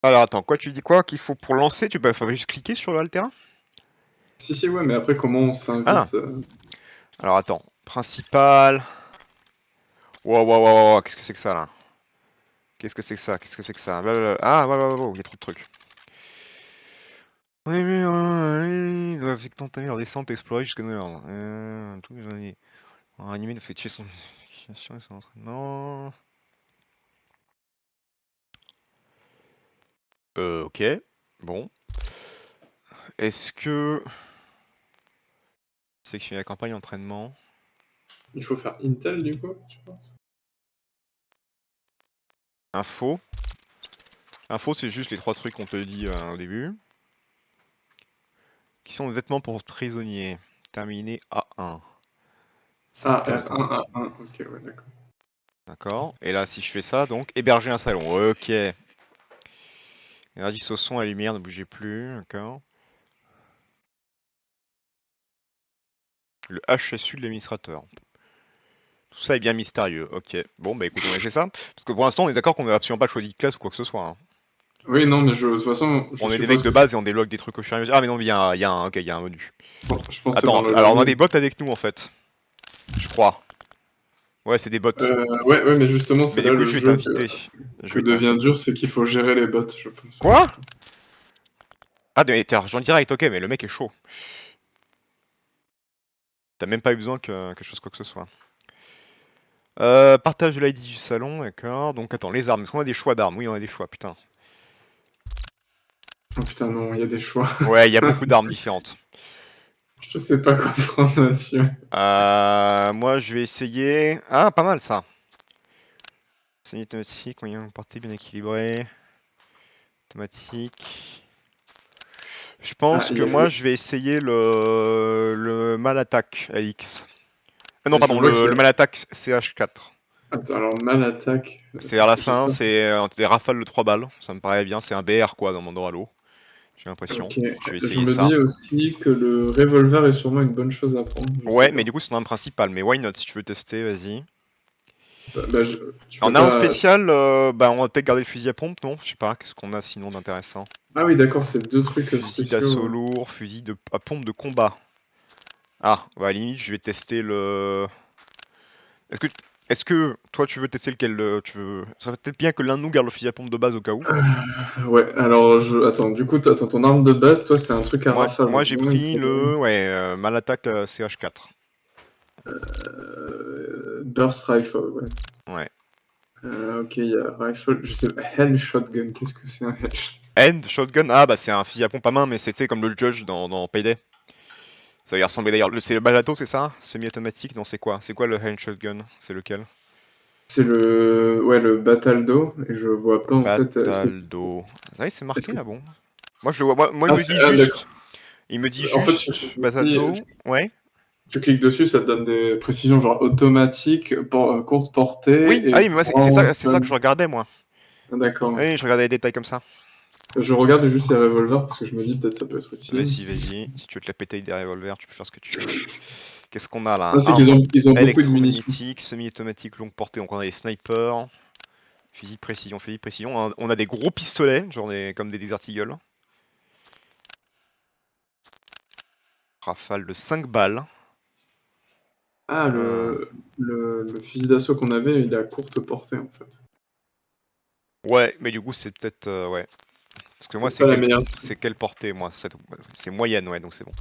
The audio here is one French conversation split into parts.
Alors attends, quoi tu dis quoi? Qu'il faut pour lancer, faut juste cliquer sur le terrain? Si, ouais, mais après, comment on Ah! s'invite Alors attends, principal. Wow, wow, wow, wow, qu'est-ce que c'est que ça là? Qu'est-ce que c'est que ça? Qu'est-ce que c'est que ça? Blablabla. Ah, ouais, ouais, ouais, il y a trop de trucs. Oui, mais ils doivent entamer leur descente et explorer jusqu'à Nord. Tous les journées. Un animé nous fait tuer son situation et son entraînement. Ok. Bon. Est-ce que. C'est que je suis la campagne d'entraînement. Il faut faire Intel, du coup, tu penses? Info. Info, c'est juste les trois trucs qu'on te dit au début. Qui sont des vêtements pour prisonniers. Terminé A1. Ah, Secteur F1, interne. A1, ok, ouais, d'accord. D'accord. Et là, si je fais ça, donc, héberger un salon. Ok. Énergie au son, à la lumière, ne bougez plus. D'accord. Le HSU de l'administrateur. Tout ça est bien mystérieux. Ok. Bon, bah écoute, on essaie ça. Parce que pour l'instant, on est d'accord qu'on n'a absolument pas choisi de classe ou quoi que ce soit. Hein. Oui, non, mais de toute façon, je On est des mecs suppose de que c'est... base et on débloque des trucs au fur et à mesure. Ah, mais non, ok, il y a un menu. Bon, je pense que c'est Attends, dans le alors on a menu. des bots avec nous en fait. Je crois. Ouais, c'est des bots. Ouais, mais justement, Mais c'est du là coup, le je vais jeu t'inviter. Je que vais t'inviter. devient dur, c'est qu'il faut gérer les bots, je pense, en Quoi? fait. Ah, mais t'es argent direct, ok, mais le mec est chaud. T'as même pas eu besoin que je fasse quoi que ce soit. Partage de l'ID du salon, d'accord. Donc attends, les armes. Est-ce qu'on a des choix d'armes? Oui, on a des choix, putain. Oh putain, non, il y a des choix. Ouais, il y a beaucoup d'armes différentes. Je sais pas quoi prendre là-dessus. Moi, je vais essayer. Ah, pas mal ça. C'est automatique, moyen portée bien équilibré. Automatique. Je Ah, pense il que y a moi, le... je vais essayer le mal attaque LX. Non, Je pardon, vois qu'il le y a... mal attaque CH4. Attends, alors, mal attaque... C'est à la fin, J'espère. c'est des rafales de 3 balles. Ça me paraît bien, c'est un BR quoi dans mon dos à l'eau. J'ai l'impression. Ok. Je vais Je essayer me ça. dis aussi que le revolver est sûrement une bonne chose à prendre, je sais Ouais, mais pas. du coup, c'est mon arme principale. Mais why not si tu veux tester, vas-y. Tu peux En arme pas... spéciale, bah, on va peut-être garder le fusil à pompe, non? Je sais pas, qu'est-ce qu'on a sinon d'intéressant? Ah oui, d'accord, c'est deux trucs Fusil spéciaux. d'assaut lourd, fusil à pompe de combat. Ah, bah, à la limite, je vais tester le. Est-ce que, est-ce que toi tu veux tester lequel tu veux. Ça serait peut-être bien que l'un de nous garde le fusil à pompe de base au cas où. Ouais, alors, attends, du coup, attends, ton arme de base, toi, c'est un truc à rafale. Moi Donc, j'ai moi, il me pris faudrait... le ouais, mal attaque CH4. Burst Rifle, ouais. Ouais. Ok, il y a Rifle, je sais pas, Hell Shotgun, qu'est-ce que c'est un Hell Shotgun? End, shotgun, ah bah c'est un fusil à pompe à main, mais c'est comme le Judge dans Payday. Ça va y ressembler d'ailleurs. C'est le Balato, c'est ça? Semi-automatique? Non, c'est quoi? C'est quoi le hand shotgun? C'est lequel? C'est le... Ouais, le Bataldo, et je vois pas, en fait, Bataldo. Ah oui, c'est est-ce marqué que... là, bon. Moi je le vois. Moi il Ah, me dit d'accord. juste. Il me dit En fait, juste Bataldo. Ouais. tu cliques dessus, ça te donne des précisions genre automatique, courte portée, Oui, ah et oui, mais moi grand c'est ça que gun. je regardais moi. D'accord. Oui, je regardais les détails comme ça. Je regarde juste les revolvers parce que je me dis peut-être ça peut être utile. Vas-y, vas-y. Si tu veux te la péter avec des revolvers, tu peux faire ce que tu veux. Qu'est-ce qu'on a là? Ah, c'est qu'ils Arme ont beaucoup de munitions. électromagnétique, semi-automatique, longue portée. Donc on a des snipers, fusil de précision, fusil de précision. On a des gros pistolets, comme des Desert Eagle. Rafale de 5 balles. Ah, Euh, le fusil d'assaut qu'on avait, il est à courte portée en fait. Ouais, mais du coup c'est peut-être ouais. Parce que moi Peut-être pas la meilleure. c'est quelle portée moi? C'est moyenne, ouais, donc c'est bon.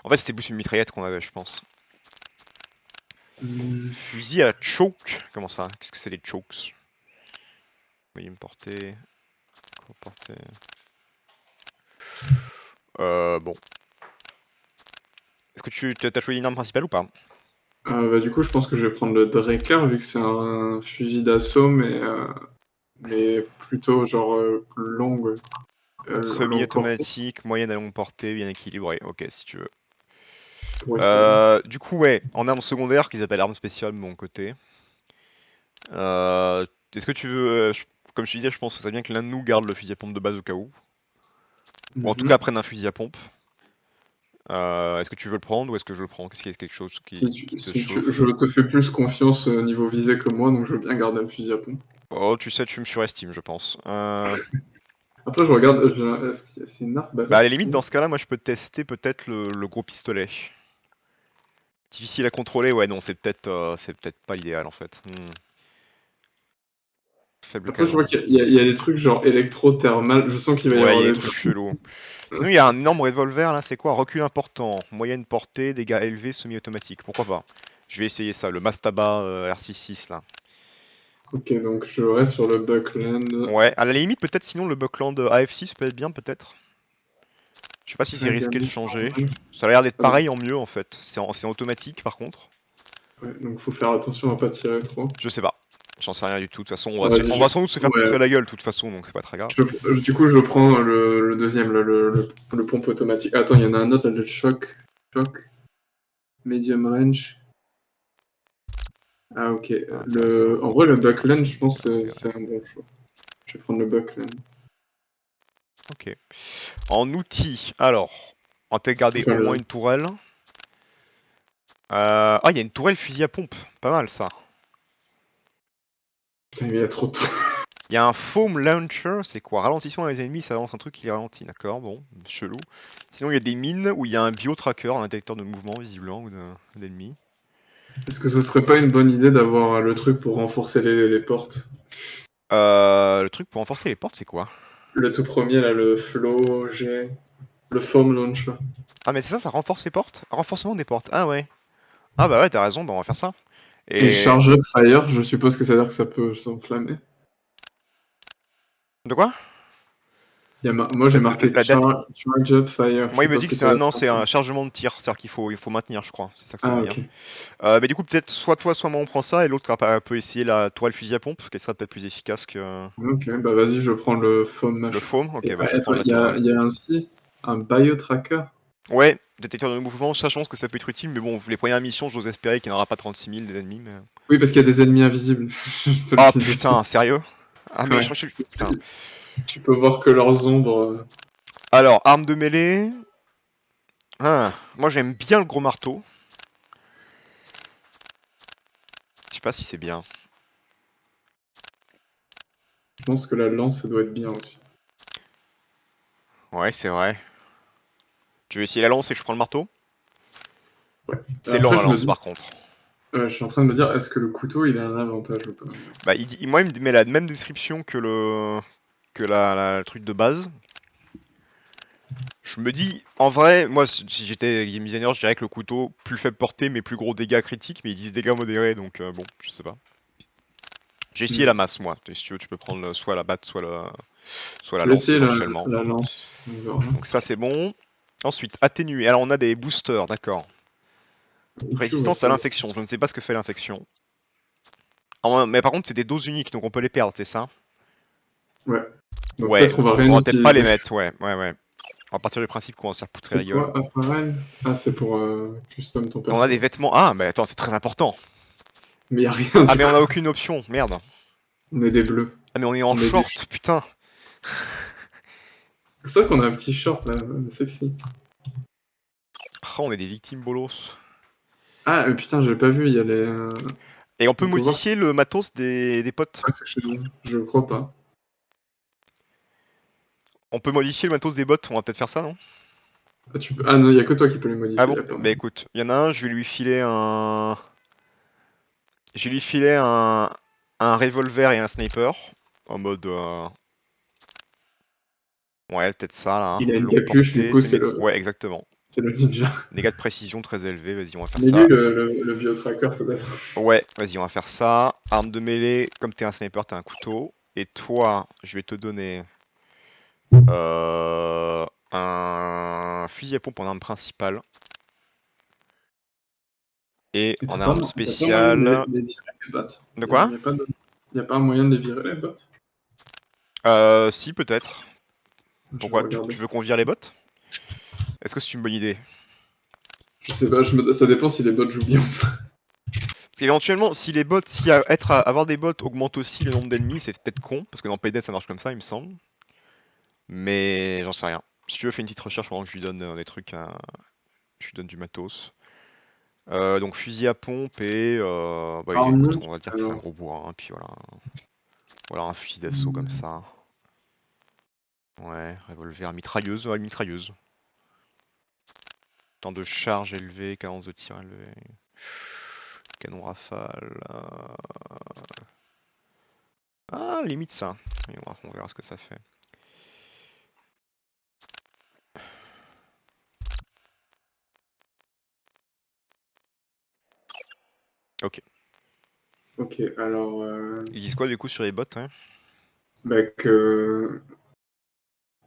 En fait c'était plus une mitraillette qu'on avait, je pense. Hmm. Fusil à choke. Comment ça? Qu'est-ce que c'est les chokes? Veuillez me porter. Quoi porter? Bon. Est-ce que tu as choisi une arme principale ou pas? Du coup, je pense que je vais prendre le Draker vu que c'est un fusil d'assaut, mais plutôt genre longue portée. Semi-automatique, moyenne à longue portée, bien équilibré. Ok, si tu veux. Pour essayer. Du coup, ouais, en arme secondaire, qu'ils appellent arme spéciale de mon côté. Est-ce que tu veux. Comme je te disais, je pense que ça serait bien que l'un de nous garde le fusil à pompe de base au cas où. Ou en tout cas Mhm. prenne un fusil à pompe. Est-ce que tu veux le prendre ou est-ce que je le prends? Est-ce qu'il y a quelque chose qui te Je chauffe? te fais plus confiance au niveau visée que moi, donc je veux bien garder le fusil à pompe. Oh, tu sais, tu me surestimes, je pense. Après, je regarde, est-ce qu'il y a c'est une arbalète? Bah à la limite, dans ce cas-là, moi je peux tester peut-être le gros pistolet. Difficile à contrôler, ouais non, c'est peut-être pas idéal en fait. Faible Après, je vois calendrier. qu'il y a des trucs genre électro-thermal, je sens qu'il va y Ouais, il avoir y a des des trucs trucs. chelous. Sinon, il y a un énorme revolver là, c'est quoi? Recul important, moyenne portée, dégâts élevés, semi-automatique. Pourquoi pas? Je vais essayer ça, le Mastaba R66 là. Ok, donc je reste sur le Buckland. Ouais, à la limite, peut-être sinon le Buckland AF6 peut être bien, peut-être. Je sais pas si c'est risqué de Ringamut changer. orange. Ça a l'air d'être Ah, parce- pareil en mieux en fait. C'est en automatique par contre. ouais, donc faut faire attention à pas tirer trop. Je sais pas. J'en sais rien du tout. De toute façon, Ah, vas-y, on va sans doute se faire ouais, poutrer la gueule de toute façon, donc c'est pas très grave. du coup, je prends le deuxième, là, le pompe automatique. Attends, il y en a un autre, là, le choc. Choc. Medium range. Ah, ok. Ah, intéressant. En vrai, le Buckland, je pense Ok, que ouais. c'est un bon choix. Je vais prendre le Buckland. Ok. En outils, alors, on va peut-être garder Enfin, au moins une tourelle. Ah, il y a une tourelle fusil à pompe. Pas mal ça. Putain, il y a trop de trucs. Il y a un foam launcher, c'est quoi? Ralentissement des ennemis, ça lance un truc qui les ralentit, d'accord, bon, chelou. Sinon, il y a des mines où il y a un bio-tracker, un détecteur de mouvement visiblement ou d'ennemis. Est-ce que ce serait pas une bonne idée d'avoir le truc pour renforcer les portes? Le truc pour renforcer les portes, c'est quoi? Le tout premier, là, le Flow G. Le Foam Launcher. Ah, mais c'est ça, ça renforce les portes? Renforcement des portes, ah ouais. Ah bah ouais, t'as raison, bah on va faire ça. Et Et... Charge Up Fire, je suppose que ça veut dire que ça peut s'enflammer. De quoi? Moi, j'ai marqué La dette. Charge Up Fire. Je Moi, il me suppose dit que que ça va non, c'est un s'enflammer. chargement de tir, c'est-à-dire il faut maintenir, je crois, c'est ça que ça Ah, veut dire. ok. Mais du coup, peut-être soit toi, soit moi on prend ça, et l'autre peut essayer la tourelle fusil à pompe, qui sera peut-être plus efficace que Ok, bah vas-y, je prends le Foam le machin. foam. Ok, Et, bah je vais attends, prendre la tourelle. il y a ainsi un Bio-Tracker. Ouais, détecteur de mouvement, ça je pense que ça peut être utile, mais bon, les premières missions, j'ose espérer qu'il n'y en aura pas 36 000 des ennemis, mais... Oui, parce qu'il y a des ennemis invisibles. Je te le Oh dis de suite. putain, sérieux? Ah mais Ouais. putain. Tu peux voir que leurs ombres. Alors, arme de mêlée... Ah, moi j'aime bien le gros marteau. Je sais pas si c'est bien. Je pense que la lance, ça doit être bien aussi. Ouais, c'est vrai. Tu veux essayer la lance et je prends le marteau? Ouais. C'est lent Après, la je me lance dis, par contre. je suis en train de me dire, est-ce que le couteau, il a un avantage ou pas? Bah, moi il me met la même description que le truc de base. Je me dis, en vrai, moi si j'étais game designer, je dirais que le couteau, plus faible portée mais plus gros dégâts critiques, mais ils disent dégâts modérés, donc bon, je sais pas. J'ai essayé la Hmm. masse moi, si tu veux tu peux prendre soit la batte, soit la Je vais lance essayer éventuellement. la lance. On verra. Donc ça c'est bon. Ensuite, atténuer. Alors on a des boosters, d'accord. Ouf, ouais, Résistance à ça. l'infection, je ne sais pas ce que fait l'infection. Mais par contre c'est des doses uniques, donc on peut les perdre, c'est ça? Ouais. Donc Ouais, peut-être on va on rien va peut-être pas les utiliser. mettre, ouais. On va partir du principe qu'on va se faire poutrer la C'est gueule. quoi, appareil? Ah, c'est pour custom ton On a des perso. vêtements. Ah, mais attends, c'est très important. Mais y a rien Ah, du mais on coup. a aucune option, merde. On est des bleus. Ah, mais on est en On est des. short, putain. C'est vrai qu'on a un petit short là, sexy. Oh, on est des victimes bolos. Ah, putain, j'avais pas vu, il y a les. Et on peut On peut voir. modifier le matos des potes. Ouais, c'est que je crois pas. On peut modifier le matos des bots, on va peut-être faire ça, non? Ah, ah non, il y a que toi qui peux les Ah modifier, bon? y a pas Bah moi. écoute, il y en a un, je vais lui filer un. Je vais lui filer un revolver et un sniper. En mode. Ouais, peut-être ça là. Il a une Longue capuche, du portée, coup, Ouais, exactement. c'est le ninja. Dégâts de précision très élevés, vas-y, on va faire Mais lui, ça. le bio-tracker, peut-être. Ouais, vas-y, on va faire ça. Arme de mêlée, comme t'es un sniper, t'as un couteau. Et toi, je vais te donner un fusil à pompe en arme principale. Et Et en arme t'as pas moyen de spéciale. les virer les bots? De quoi? Y a pas un moyen de les virer les bots? Si, peut-être. Je vais Pourquoi? regarder Tu veux ça. qu'on vire les bots? Est-ce que c'est une bonne idée? Je sais pas, ça dépend si les bots jouent bien. Parce qu'éventuellement, si les bots, avoir des bots augmente aussi le nombre d'ennemis, c'est peut-être con, parce que dans Paydead ça marche comme ça, il me semble. Mais j'en sais rien. Si tu veux, fais une petite recherche pendant que je lui donne des trucs Je lui donne du matos. Donc fusil à pompe et bah Ah écoute, non, on va dire que c'est un alors. gros bourrin, puis voilà. Voilà un fusil d'assaut comme ça. Ouais, revolver, mitrailleuse, ouais, mitrailleuse. Temps de charge élevé, cadence de tir élevé. Canon rafale. Ah, limite ça. Et on verra ce que ça fait. Ok. Ok, alors... Ils disent quoi du coup sur les bots, hein? Bah que...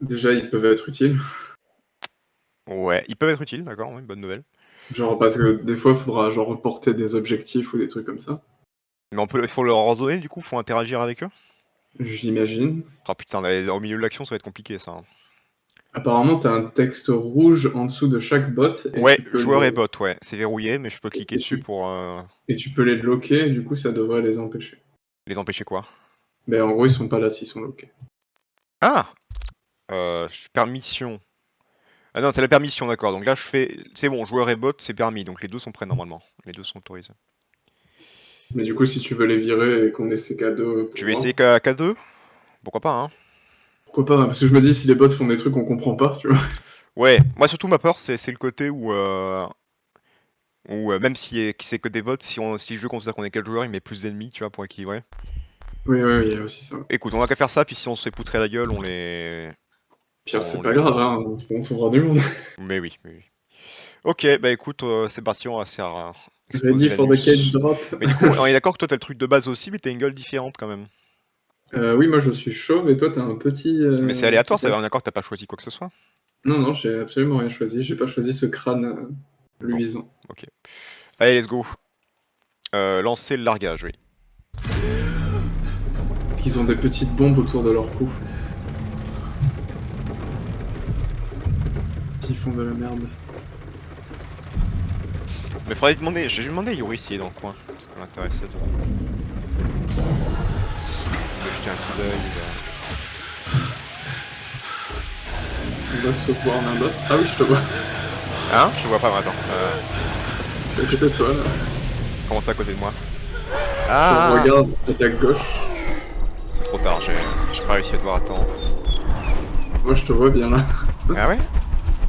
Déjà, ils peuvent être utiles. Ouais, ils peuvent être utiles, d'accord, ouais, bonne nouvelle. Genre, parce que des fois, il faudra genre reporter des objectifs ou des trucs comme ça. Mais faut leur ordonner du coup, faut interagir avec eux. J'imagine. Oh putain, au milieu de l'action ça va être compliqué ça, hein. Apparemment, t'as un texte rouge en dessous de chaque bot et Ouais, tu peux joueur et le... bot, ouais, c'est verrouillé, mais je peux cliquer et dessus tu... pour et tu peux les loquer, et du coup, ça devrait les empêcher. les empêcher quoi. Mais en gros, ils sont pas là s'ils sont loqués. Ah permission. Ah non, c'est la permission, d'accord. Donc là, je fais. C'est bon, joueur et bot, c'est permis. Donc les deux sont prêts normalement. Les deux sont autorisés. Mais du coup, si tu veux les virer et qu'on ait ces cadeaux Je pour vais essayer voir, K2. Pourquoi pas, hein. pourquoi pas? Parce que je me dis, si les bots font des trucs qu'on comprend pas, tu vois. Ouais, moi surtout ma peur, c'est le côté où. Même si c'est que des bots, si le jeu considère qu'on est 4 joueurs, il met plus d'ennemis, tu vois, pour équilibrer. Oui, oui, il y a aussi ça. Écoute, on a qu'à faire ça, puis si on se fait poutrer la gueule, on les. Pire, On c'est les pas grave, mettra. hein, on trouvera du monde. Mais oui, mais oui. Ok, bah écoute, c'est parti, on va se faire exploser Ready for the cage l'anus. drop. Mais du coup, on est d'accord que toi t'as le truc de base aussi, mais t'as une gueule différente quand même. Oui, moi je suis chauve et toi t'as un petit. Mais c'est Un aléatoire, petit ça veut tache. dire d'accord que t'as pas choisi quoi que ce soit. Non, non, j'ai absolument rien choisi. J'ai pas choisi ce crâne Bon, luisant. ok. Allez, let's go. Lancer le largage, oui. Parce qu'ils ont des petites bombes autour de leur cou. Ils font de la merde. Mais faudrait demander, je vais demander à Yuri s'il est dans le coin. Ça m'intéressait de jeter un coup d'œil. On va se voir l'un d'autre. Ah oui, je te vois. Hein? Je vois pas, mais attends. Je suis à côté de toi là. Comment ça à côté de moi? Je Ah! regarde à ta gauche. C'est trop tard, j'ai pas réussi à te voir à temps. Moi je te vois bien là. Ah ouais?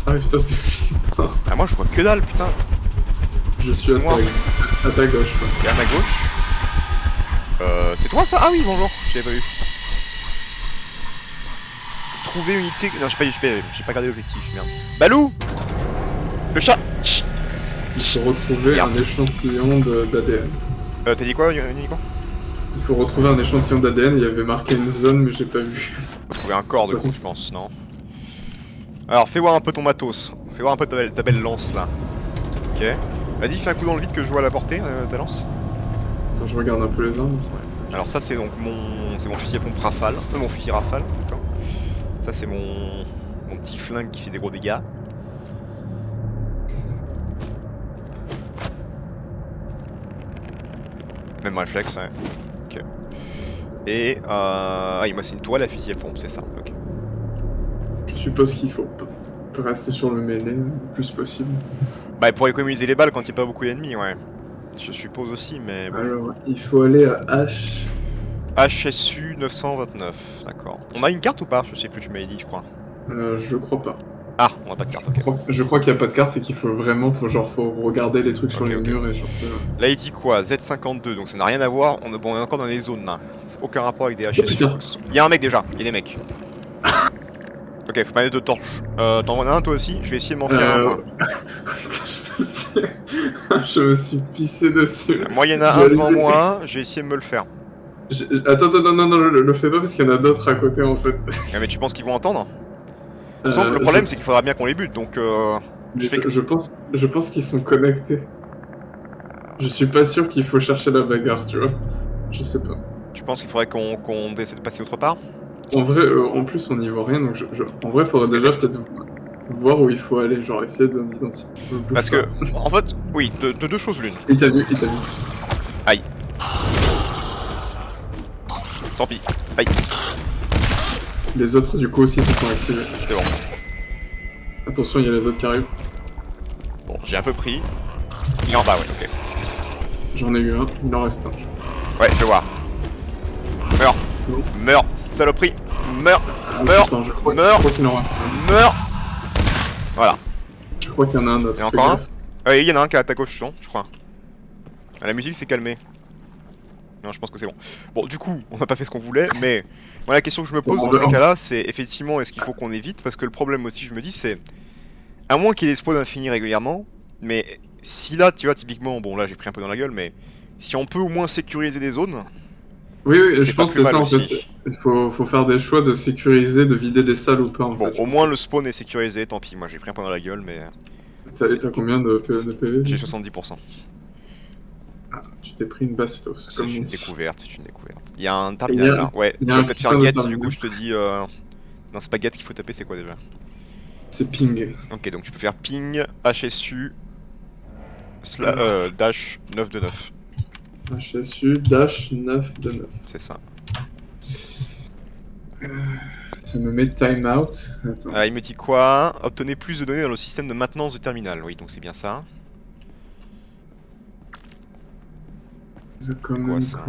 Ah putain, c'est flippant. Ah moi je vois que dalle, putain. Je suis à Moi. ta gauche. Toi. Et à ma gauche. C'est toi ça? Ah oui, bonjour, je l'avais pas vu. Trouver unité. Non, j'ai pas gardé l'objectif, merde. Balou! Le chat! Chut. Il faut retrouver Merde. un échantillon d'ADN. T'as dit quoi, Nico? Il faut retrouver un échantillon d'ADN. Il y avait marqué une zone, mais j'ai pas vu. Faut trouver un corps de coup, je pense, non? Alors, fais voir un peu ton matos. Fais voir un peu ta belle lance là. Ok. Vas-y, fais un coup dans le vide que je vois à la portée, ta lance. Attends, je regarde un peu les armes. Alors, ça, c'est donc mon fusil à pompe rafale. Mon fusil rafale, d'accord. Ça, c'est mon petit flingue qui fait des gros dégâts. Même réflexe, ouais. Ok. Et ah oui, moi c'est une toile à fusil à pompe, c'est ça. Ok. Je suppose qu'il faut rester sur le mêlée le plus possible. Bah pour économiser les balles quand il n'y a pas beaucoup d'ennemis, ouais. Je suppose aussi, mais bon. Alors, il faut aller à H. HSU 929, d'accord. On a une carte ou pas? Je sais plus, tu m'avais dit, je crois. Je crois pas. Ah, on a pas de carte, ok. Je crois qu'il n'y a pas de carte et qu'il faut vraiment, faut regarder les trucs sur Ok, les ok. murs et genre. Là il dit quoi? Z52, donc ça n'a rien à voir. On est encore dans les zones là. Aucun rapport avec des HSU. putain. Il y a un mec déjà, il y a des mecs. Ok, faut pas mettre de torches. T'en as un toi aussi? Je vais essayer de m'en faire un moi. Je me suis pissé dessus. Moi il y en a un devant moi, je vais essayer de me le faire. Attends, non, le fais pas parce qu'il y en a d'autres à côté en fait. Ah, mais tu penses qu'ils vont entendre? Le problème c'est qu'il faudra bien qu'on les bute, donc je pense qu'ils sont connectés. Je suis pas sûr qu'il faut chercher la bagarre, tu vois. Je sais pas. tu penses qu'il faudrait qu'on essaie de passer autre part? En vrai, en plus on n'y voit rien, donc en vrai faudrait déjà peut-être voir où il faut aller, genre essayer d'identifier. Parce que, en fait, oui, de deux choses l'une. Il t'a vu. Aïe. Tant pis. Aïe. Les autres du coup aussi se sont activés. C'est bon. Attention, il y a les autres qui arrivent. Bon, j'ai un peu pris. Il est en bas, ouais, ok. J'en ai eu un, il en reste un. Ouais, je vais voir. Meurs. C'est bon. Meurs, saloperie. Meurs. Ah, Meurs. putain, je crois qu'il en reste un. Meurs. Voilà. Je crois qu'il y en a un autre. Et fais encore un. gaffe. Ouais, il y en a un qui est à ta gauche, non, je crois. Ah, la musique s'est calmée. Non, je pense que c'est bon. Bon, du coup, on n'a pas fait ce qu'on voulait, mais moi la question que je me pose dans ces cas-là, c'est effectivement est-ce qu'il faut qu'on évite, parce que le problème aussi, je me dis, c'est à moins qu'il y ait des spawns infinis régulièrement, mais si là, tu vois, typiquement, bon là j'ai pris un peu dans la gueule, mais si on peut au moins sécuriser des zones, Oui, c'est je pas pense plus que c'est mal ça en fait. aussi. Il faut faire des choix de sécuriser, de vider des salles ou pas en Bon, fait. Je au pense moins que le spawn est sécurisé, tant pis, moi j'ai pris un peu dans la gueule, mais t'as combien de PV? j'ai 70%. Ah, tu t'es pris une bastos. C'est Comme on une dit. découverte, c'est une découverte. Il y a un Il y terminal a, là, ouais, il y tu a vas un peut-être faire putain de get, du terminal. coup je te dis... Non, c'est pas get qu'il faut taper, c'est quoi déjà? C'est ping. Ok, donc tu peux faire ping, HSU, dash 929. HSU dash 9 de 9. C'est ça. Ça me met timeout. Attends. Ah, il me dit quoi? Obtenez plus de données dans le système de maintenance de terminal. Oui, donc c'est bien ça. The common quoi, ça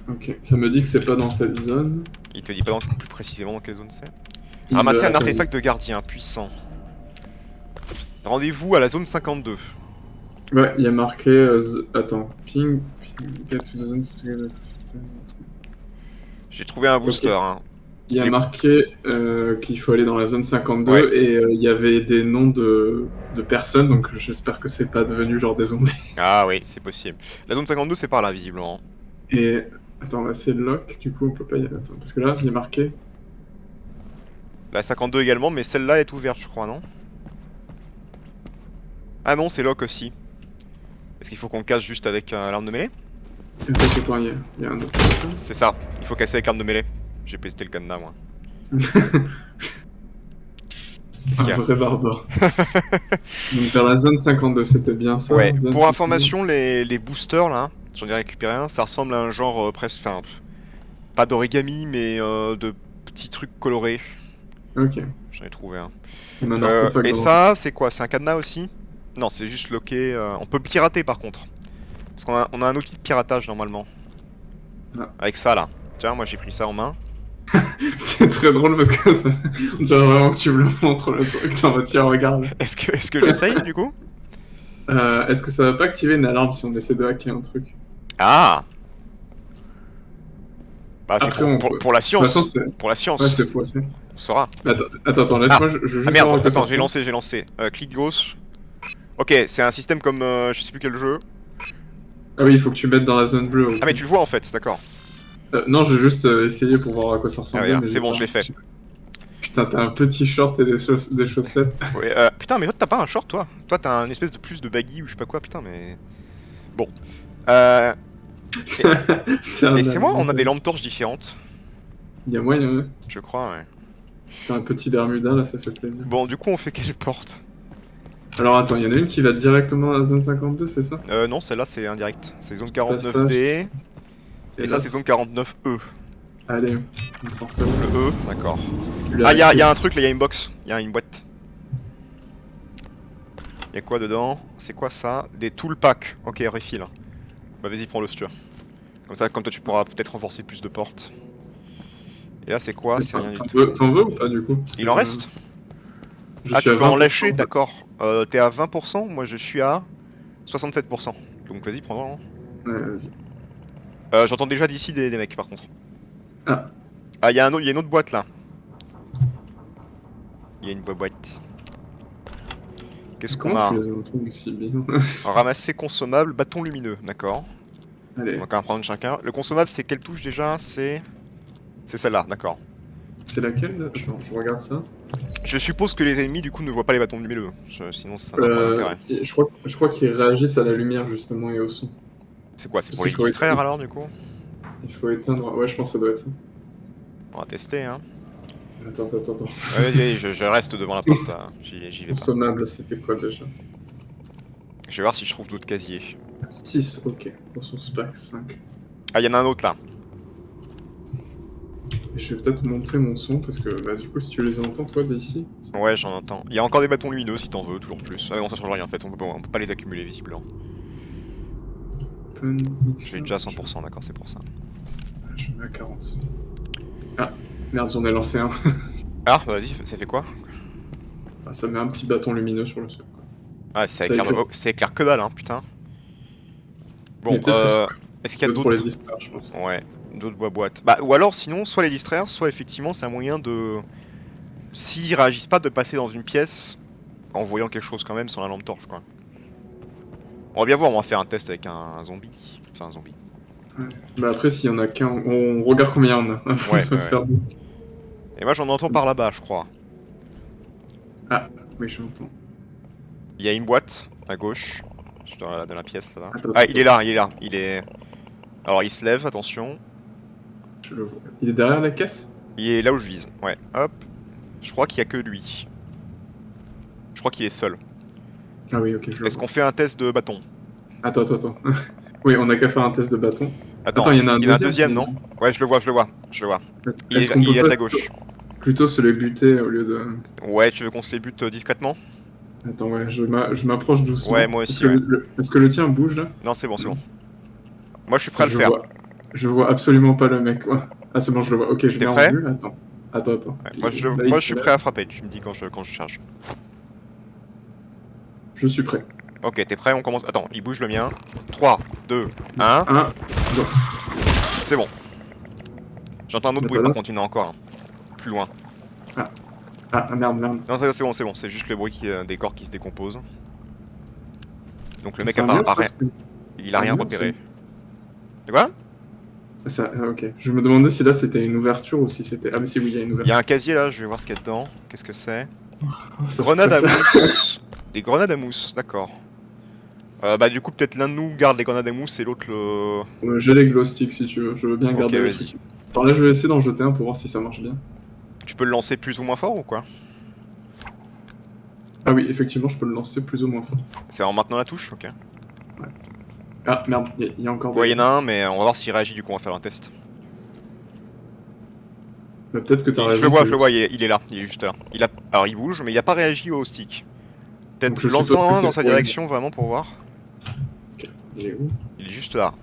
Ok, ça me dit que c'est pas dans cette zone. Il te dit pas plus précisément dans quelle zone c'est. Il Ramasser un attends. artefact de gardien puissant. Rendez-vous à la zone 52. Ouais, il y a marqué. Attends, ping. Get to the zone together. J'ai trouvé un booster. Ok. Hein. Il y a Les- marqué qu'il faut aller dans la zone 52 Ouais. et il y avait des noms de personnes, donc j'espère que c'est pas devenu genre des zombies. Ah oui, c'est possible. La zone 52 c'est par là visiblement. Et attends, là c'est lock, du coup on peut pas y aller. Attends, parce que là il y a marqué. La 52 également, mais celle-là est ouverte je crois, non? Ah non, c'est lock aussi. Est-ce qu'il faut qu'on casse juste avec l'arme de mêlée? Attends, il y a un autre. C'est ça, il faut casser avec l'arme de mêlée. J'ai pété le cadenas moi. Qu'est-ce qu'il y Un a? vrai barbare. Donc vers la zone 52, c'était bien ça. Ouais, zone pour 52. information, les boosters là, j'en ai récupéré un, ça ressemble à un genre presque, enfin, pas d'origami, mais de petits trucs colorés. Ok. J'en ai trouvé un. On a un artefact Et dans- ça, c'est quoi? C'est un cadenas aussi? Non, c'est juste loqué. On peut le pirater par contre. Parce on a un outil de piratage normalement. Ah. Avec ça là. Tiens, moi j'ai pris ça en main. C'est très drôle parce que ça... on dirait vraiment que tu me le montres le truc. Tiens, tiens, regarde. Est-ce que j'essaye du coup? Est-ce que ça va pas activer une alarme si on essaie de hacker un truc? Ah! Bah c'est Après, on peut- pour la De toute façon, science. c'est... Pour la science. Ouais, c'est possible. On saura. Attends, laisse-moi, je veux juste Ah merde, voir à quoi ça attends, j'ai ressemble. lancé. Clic gauche. Ok, c'est un système comme je sais plus quel jeu. Ah oui, il faut que tu mettes dans la zone bleue. ok. Ah mais tu le vois en fait, d'accord. Non, je vais juste essayer pour voir à quoi ça ressemble. Ah, c'est bon, je l'ai fait. Putain, t'as un petit short et des chaussettes. Ouais, putain, mais toi t'as pas un short toi? Toi t'as un espèce de plus de baggy ou je sais pas quoi, putain, mais. Bon. Et c'est moi, on a des lampes torches différentes. Il y a moyen, ouais. Je crois, ouais. T'as un petit Bermuda là, ça fait plaisir. Bon, du coup, on fait quelle porte? Alors attends, il y en a une qui va directement à la zone 52, c'est ça? Non, celle-là c'est indirect. C'est zone Passage. 49D. Et ça là, c'est zone 49E. Allez, on prend ça. Le E, d'accord. Tu l'as Ah, y a activé. un truc là, y a une box. Y a une boîte. Y'a quoi dedans? C'est quoi ça? Des tool packs. Ok, refill. Bah vas-y, prends-le si tu veux. Comme ça, comme toi tu pourras peut-être renforcer plus de portes. Et là c'est quoi? C'est rien du tout. T'en veux ou pas du coup? Parce que Il en reste? je Ah, suis tu à peux en 20%. lâcher, d'accord. T'es à 20%, moi je suis à 67%. Donc vas-y, prends-en. Ouais, vas-y. J'entends déjà d'ici des mecs par contre. Ah. Ah, y a une autre boîte là. Y a une boîte. Qu'est-ce qu'on Comment a? tu les entends aussi bien? Ramasser consommable, bâton lumineux, d'accord. Allez, On va quand même prendre chacun. Le consommable, c'est quelle touche déjà? C'est celle-là, d'accord. c'est laquelle là? Attends, je regarde ça. Je suppose que les ennemis du coup ne voient pas les bâtons lumineux. Sinon ça n'a pas d'intérêt. Et je crois qu'ils réagissent à la lumière justement et au son. C'est quoi? C'est pour Parce les qu'il faut distraire éteindre. alors du coup? Il faut éteindre. Ouais, je pense que ça doit être ça. On va tester hein. Attends. Vas-y, je reste devant la porte, hein. J'y vais pas. Consommable, c'était quoi déjà? Je vais voir si je trouve d'autres casiers. 6, ok. Ressources pack 5. Ah, y'en a un autre là. Et je vais peut-être monter mon son parce que bah, du coup, si tu les entends toi d'ici. Ouais, j'en entends. Il y a encore des bâtons lumineux si t'en veux, toujours plus. Ah non, ça change rien en fait, on peut pas les accumuler visiblement. Je suis déjà à 100%, d'accord, c'est pour ça. Je mets à 40. Merde, j'en ai lancé un. Ah, bah, vas-y, ça fait quoi? Ah, ça met un petit bâton lumineux sur le sol. Ah, ça Ça éclaire, éclaire. ça éclaire que dalle, hein, putain. Mais Bon, peut-être que c'est est-ce qu'il y a pour les d'autres... distraire, je pense. Ouais, d'autres boîtes. Bah, ou alors, sinon, soit les distraire, soit effectivement, c'est un moyen de... S'ils réagissent pas, de passer dans une pièce en voyant quelque chose quand même sans la lampe torche, quoi. On va bien voir, on va faire un test avec un zombie. Enfin, un zombie. Ouais. Bah après, s'il y en a qu'un, on regarde combien il y en a avant Ouais, de ouais. faire. Et moi, j'en entends par là-bas, je crois. Ah, oui, je l'entends. Il y a une boîte, à gauche. Dans la pièce, là-bas. Attends, Ah, attends, il est attends. là, il est là. Il est... Alors, il se lève, attention. Je le vois. Il est derrière la caisse? Il est là où je vise. Ouais, hop. Je crois qu'il y a que lui. Je crois qu'il est seul. Ah oui, ok, je le Est-ce vois. qu'on fait un test de bâton? Attends, attends, attends. Oui, on a qu'à faire un test de bâton. Attends, Attends, il y en a un il y en a un deuxième? deuxième, non? Ouais, je le vois, je le vois, je le vois. Est-ce qu'on Il peut est à pas ta gauche. plutôt se les buter au lieu de... Ouais, tu veux qu'on se les bute discrètement? Attends, ouais, je m'approche Ouais, doucement. moi Est-ce aussi, que ouais. est-ce que le tien bouge là? Non, c'est bon, c'est Non. bon. Moi, je suis prêt Attends, à le faire. je vois absolument pas le mec, quoi. Ah, c'est bon, je le vois. Ok, je T'es l'ai en prêt? vue. Attends. Attends, attends. Ouais. Là, il Moi, je se suis prêt lève. à frapper. Tu me dis quand je charge. Je suis prêt. Ok, t'es prêt? On commence. Attends, il bouge le mien. 3, 2, 1. Un. Non. C'est bon. J'entends un Il autre n'y a bruit pas par là? contre, il y en a encore un. Plus loin. Ah. Ah, merde, merde. Non, c'est bon, c'est bon. C'est juste le bruit des corps qui se décomposent. Donc le mec C'est a un pas, mur, ça? il C'est a un rien mur, repéré. De quoi? Ok. Je me demandais si là c'était une ouverture ou si c'était. Ah, mais si, oui, il y a une Il y a ouverture. un casier là, je vais voir ce qu'il y a dedans. Qu'est-ce que c'est? Oh, ça Grenade à stresse. mousse. Des grenades à mousse, d'accord. Bah du coup peut-être l'un de nous garde les grenades à mousse et l'autre le... J'ai les glow sticks si tu veux. Je veux bien Ok, garder le vas-y. truc. Attends, là, je vais essayer d'en jeter un pour voir si ça marche bien. Tu peux le lancer plus ou moins fort ou quoi? Ah oui, effectivement, je peux le lancer plus ou moins fort. C'est en maintenant la touche? Ok. Ouais. Ah, merde, il y a encore Ouais, des. il y en a un, mais on va voir s'il réagit du coup, on va faire un test. Mais peut-être que t'as raison, Je c'est le vois, juste. il est là, il est juste là. Alors il bouge, mais il a pas réagi au stick. Donc Peut-être je suppose que lance-en un dans c'est sa pour une. direction vraiment pour voir. Ok, il est où? Il est juste là.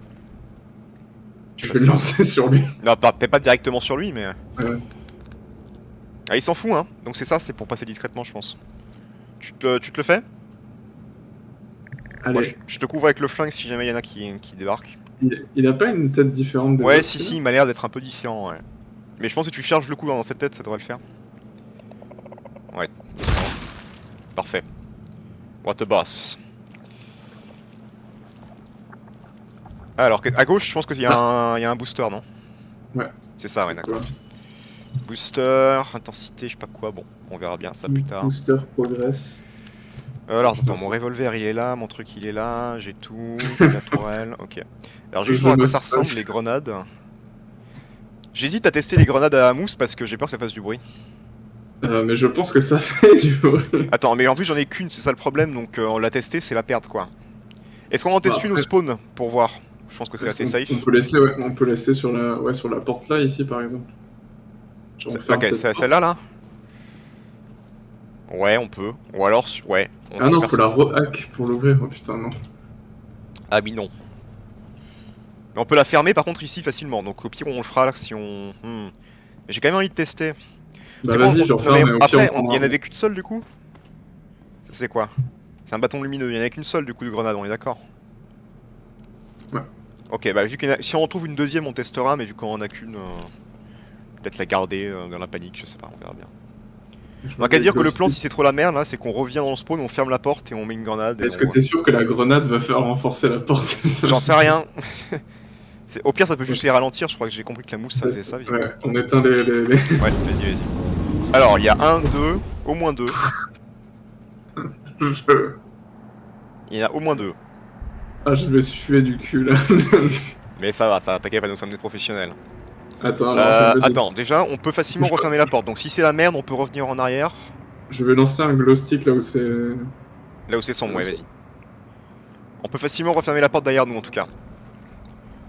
Je sais Je pas vais si le tu vois. lancer sur lui. Non, peut-être pas directement sur lui, mais... Ouais, ouais. Ah, il s'en fout, hein. Donc c'est ça, c'est pour passer discrètement, je pense. Tu te le fais? Moi, Allez, je te couvre avec le flingue si jamais il y en a qui débarquent. il a pas une tête différente des Ouais, autres, si, celui-là? si, il m'a l'air d'être un peu différent, ouais. Mais je pense que si tu charges le coup dans cette tête, ça devrait le faire. Ouais. Parfait. What a boss. Alors, à gauche, je pense qu'il y, Ah, il y a un booster, non? ouais. C'est ça, ouais, C'est quoi? d'accord. Booster, intensité, je sais pas quoi, bon, on verra bien ça plus tard. Booster progress. Alors, Je attends, dois mon faire. revolver il est là, mon truc il est là, j'ai tout, j'ai la tourelle, ok. Alors, juste Je voir à me quoi ça ressemble stresse. les grenades. J'hésite à tester les grenades à mousse parce que j'ai peur que ça fasse du bruit. Mais je pense que ça fait du bruit. Attends, mais en plus j'en ai qu'une, c'est ça le problème, donc on l'a testé, c'est la perdre quoi. Est-ce qu'on en Bah teste une au après, spawn pour voir? Je pense que c'est est-ce assez qu'on safe. peut laisser, ouais, on peut laisser sur la, ouais, sur la porte là, ici, par exemple. Genre, on ferme Laquelle? cette porte. Celle-là là? Ouais, on peut. Ou alors, ouais, on Ah peut non, faire faut ça. la re-hack pour l'ouvrir. Oh putain, non. Ah, mais non. Mais on peut la fermer par contre ici facilement, donc au pire on le fera si on... J'ai quand même envie de tester. Tu Bah sais quoi, vas-y, je non mais referme et au pire, on après, il y prendra. en avait qu'une seule du coup? Ça c'est quoi? C'est un bâton lumineux, il y en a qu'une seule du coup de grenade, on est d'accord? Ouais. Ok, bah vu si on en trouve une deuxième on testera, mais vu qu'on en a qu'une, peut-être la garder dans la panique, je sais pas, on verra bien. Je On a mets qu'à des dire que glow le plan sticks. si c'est trop la merde là, c'est qu'on revient dans le spawn, on ferme la porte et on met une grenade et Est-ce que on... t'es sûr que la grenade va faire renforcer la porte? J'en sais rien. Au pire ça peut juste les ralentir, je crois que j'ai compris que la mousse ça faisait ça visiblement. Ouais, on éteint Ouais, vas-y, vas-y. Alors, il y a un, deux, au moins deux. je... Il y en a au moins deux. Ah, je vais suer du cul là. Mais ça va, t'inquiète pas, nous sommes des professionnels. Attends, alors je vais mettre des. Attends, déjà, on peut facilement Bouge pas. refermer la porte. Donc si c'est la merde, on peut revenir en arrière. Je vais lancer un glow stick là où c'est. Là où c'est sombre, ouais, vas-y. On peut facilement refermer la porte derrière nous, en tout cas.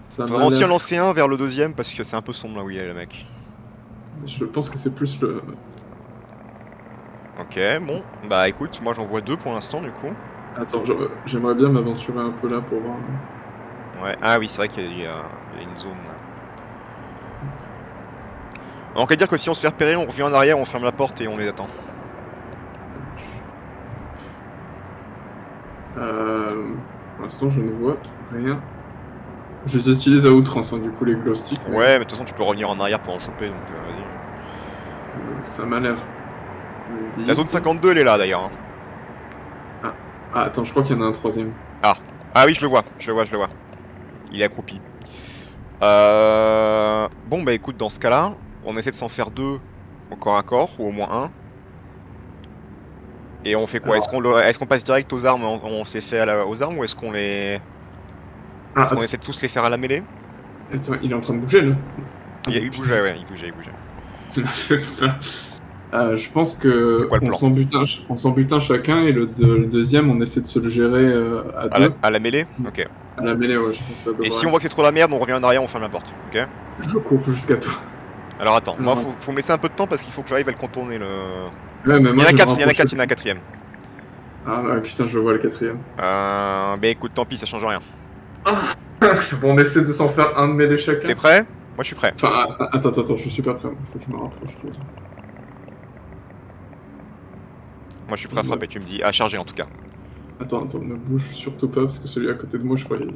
Ça m'a Faudra aussi en l'air. lancer un vers le deuxième, parce que c'est un peu sombre là où il est, le mec. Je pense que c'est plus le. Ok, bon. Bah écoute, moi j'en vois deux pour l'instant, du coup. Attends, j'aimerais bien m'aventurer un peu là pour voir. Ouais, ah oui, c'est vrai qu'il y a une zone là. Donc à dire que si on se fait repérer, on revient en arrière, on ferme la porte et on les attend. Pour l'instant, je ne vois rien. Je les utilise à outrance, hein, du coup, les glow sticks. Ouais, mais de toute façon, tu peux revenir en arrière pour en choper, donc vas-y. Ça m'a l'air. La zone 52, elle est là d'ailleurs. Hein. Ah, attends, je crois qu'il y en a un troisième. Ah oui, je le vois. Il est accroupi. Bon, bah écoute, dans ce cas-là, on essaie de s'en faire 2 au corps à corps, ou au moins 1. Et on fait quoi? Est-ce qu'on passe direct aux armes, on s'est fait aux armes, ou est-ce qu'on les... Est-ce qu'on essaie de tous les faire à la mêlée? Attends, il est en train de bouger là. Il bougeait, ouais, il bougeait. Je pense que C'est quoi le plan? on s'en bute un chacun et le deuxième on essaie de se le gérer à deux. À la mêlée? Ok. À la mêlée, ouais, je pense que ça devrait. Et si on voit que c'est trop la merde, on revient en arrière, on ferme la porte, ok? Je cours jusqu'à toi. Alors attends, moi faut me laisser un peu de temps parce qu'il faut que j'arrive à le contourner le... Ouais, mais moi, il y en a 4, un quatrième. Ah ouais, putain, je vois le quatrième. Bah écoute, tant pis, ça change rien. Bon, on essaie de s'en faire un de mêlée chacun. T'es prêt? Moi je suis prêt. Enfin, attends, je suis pas prêt, faut que je me rapproche. Moi je suis prêt à frapper, tu me dis à charger en tout cas. Attends, ne bouge surtout pas parce que celui à côté de moi, je croyais.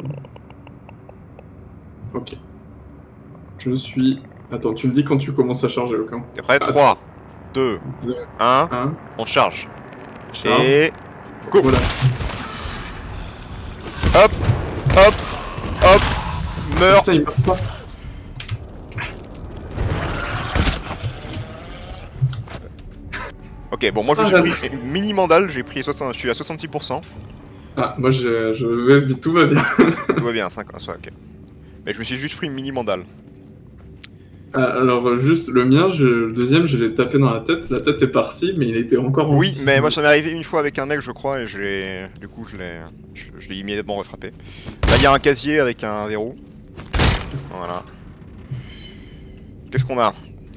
Ok. Je suis. Attends, tu me dis quand tu commences à charger au camp. T'es prêt? 3, 2, 1, on charge. Et... go! Voilà. Hop, meurs. Putain, il meurt pas. Ok, bon, moi je me suis pris une mini mandale, j'ai pris 60, je suis à 66%. Ah, moi tout va bien. Tout va bien, 5, ok. Mais je me suis juste pris une mini mandale. Alors, juste le mien, le deuxième, je l'ai tapé dans la tête est partie, mais il était encore en Oui, vie. mais moi ça m'est arrivé une fois avec un mec, je crois, et du coup je l'ai immédiatement refrappé. Là il y a un casier avec un verrou. Voilà. Qu'est-ce qu'on a?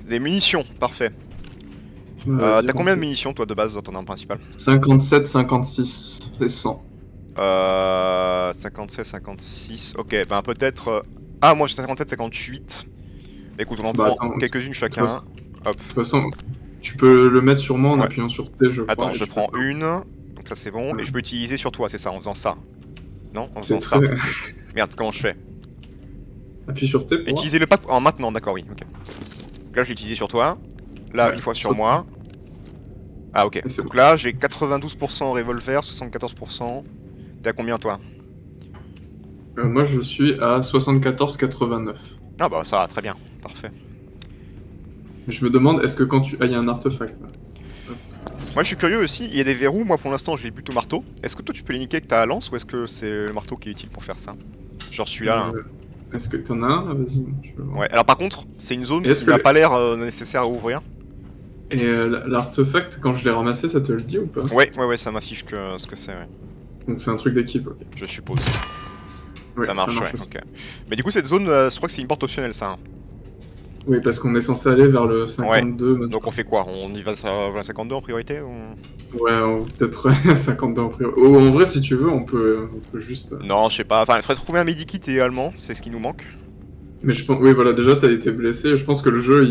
Des munitions, parfait. T'as combien de munitions toi de base dans ton arme principale? 57, 56 et 100. 57, 56, ok, ben peut-être... Ah, moi j'ai 57, 58. Écoute, on en prend quelques-unes chacun. Hop. De toute façon, tu peux le mettre sur moi en appuyant sur T, je crois. Attends, je prends une, donc là c'est bon, et je peux utiliser sur toi, c'est ça, en faisant ça. Non? En faisant ça. Merde, comment je fais? Appuie sur T pour utiliser le pack en maintenant, d'accord, oui, ok. Donc là je l'ai utilisé sur toi, là une fois sur moi. Ah ok, donc là j'ai 92% revolver, 74%. T'es à combien toi? Moi je suis à 74,89. Ah bah ça va, très bien, parfait. Je me demande, est-ce que quand tu... Ah, il y a un artefact là. Moi je suis curieux aussi, il y a des verrous, moi pour l'instant j'ai plutôt marteau. Est-ce que toi tu peux les niquer avec ta lance ou est-ce que c'est le marteau qui est utile pour faire ça? Genre celui-là là. Est-ce que t'en as un là? Vas-y, ouais, alors par contre, c'est une zone qui n'a pas l'air nécessaire à ouvrir. Et l'artefact, quand je l'ai ramassé, ça te le dit ou pas? Ouais, ça m'affiche ce que c'est, ouais. Donc c'est un truc d'équipe, ok. Je suppose. Ouais, ça marche, ouais, ok. Mais du coup cette zone, je crois que c'est une porte optionnelle ça. Hein. Oui, parce qu'on est censé aller vers le 52. Ouais. Donc on fait quoi? On y va vers la 52 en priorité ou... Ouais, peut-être 52 en priorité. Oh, en vrai, si tu veux, on peut juste... Non, je sais pas. Enfin, il faudrait trouver un medikit idéalement, c'est ce qui nous manque. Mais je pense... Oui, voilà, déjà t'as été blessé. Je pense que le jeu,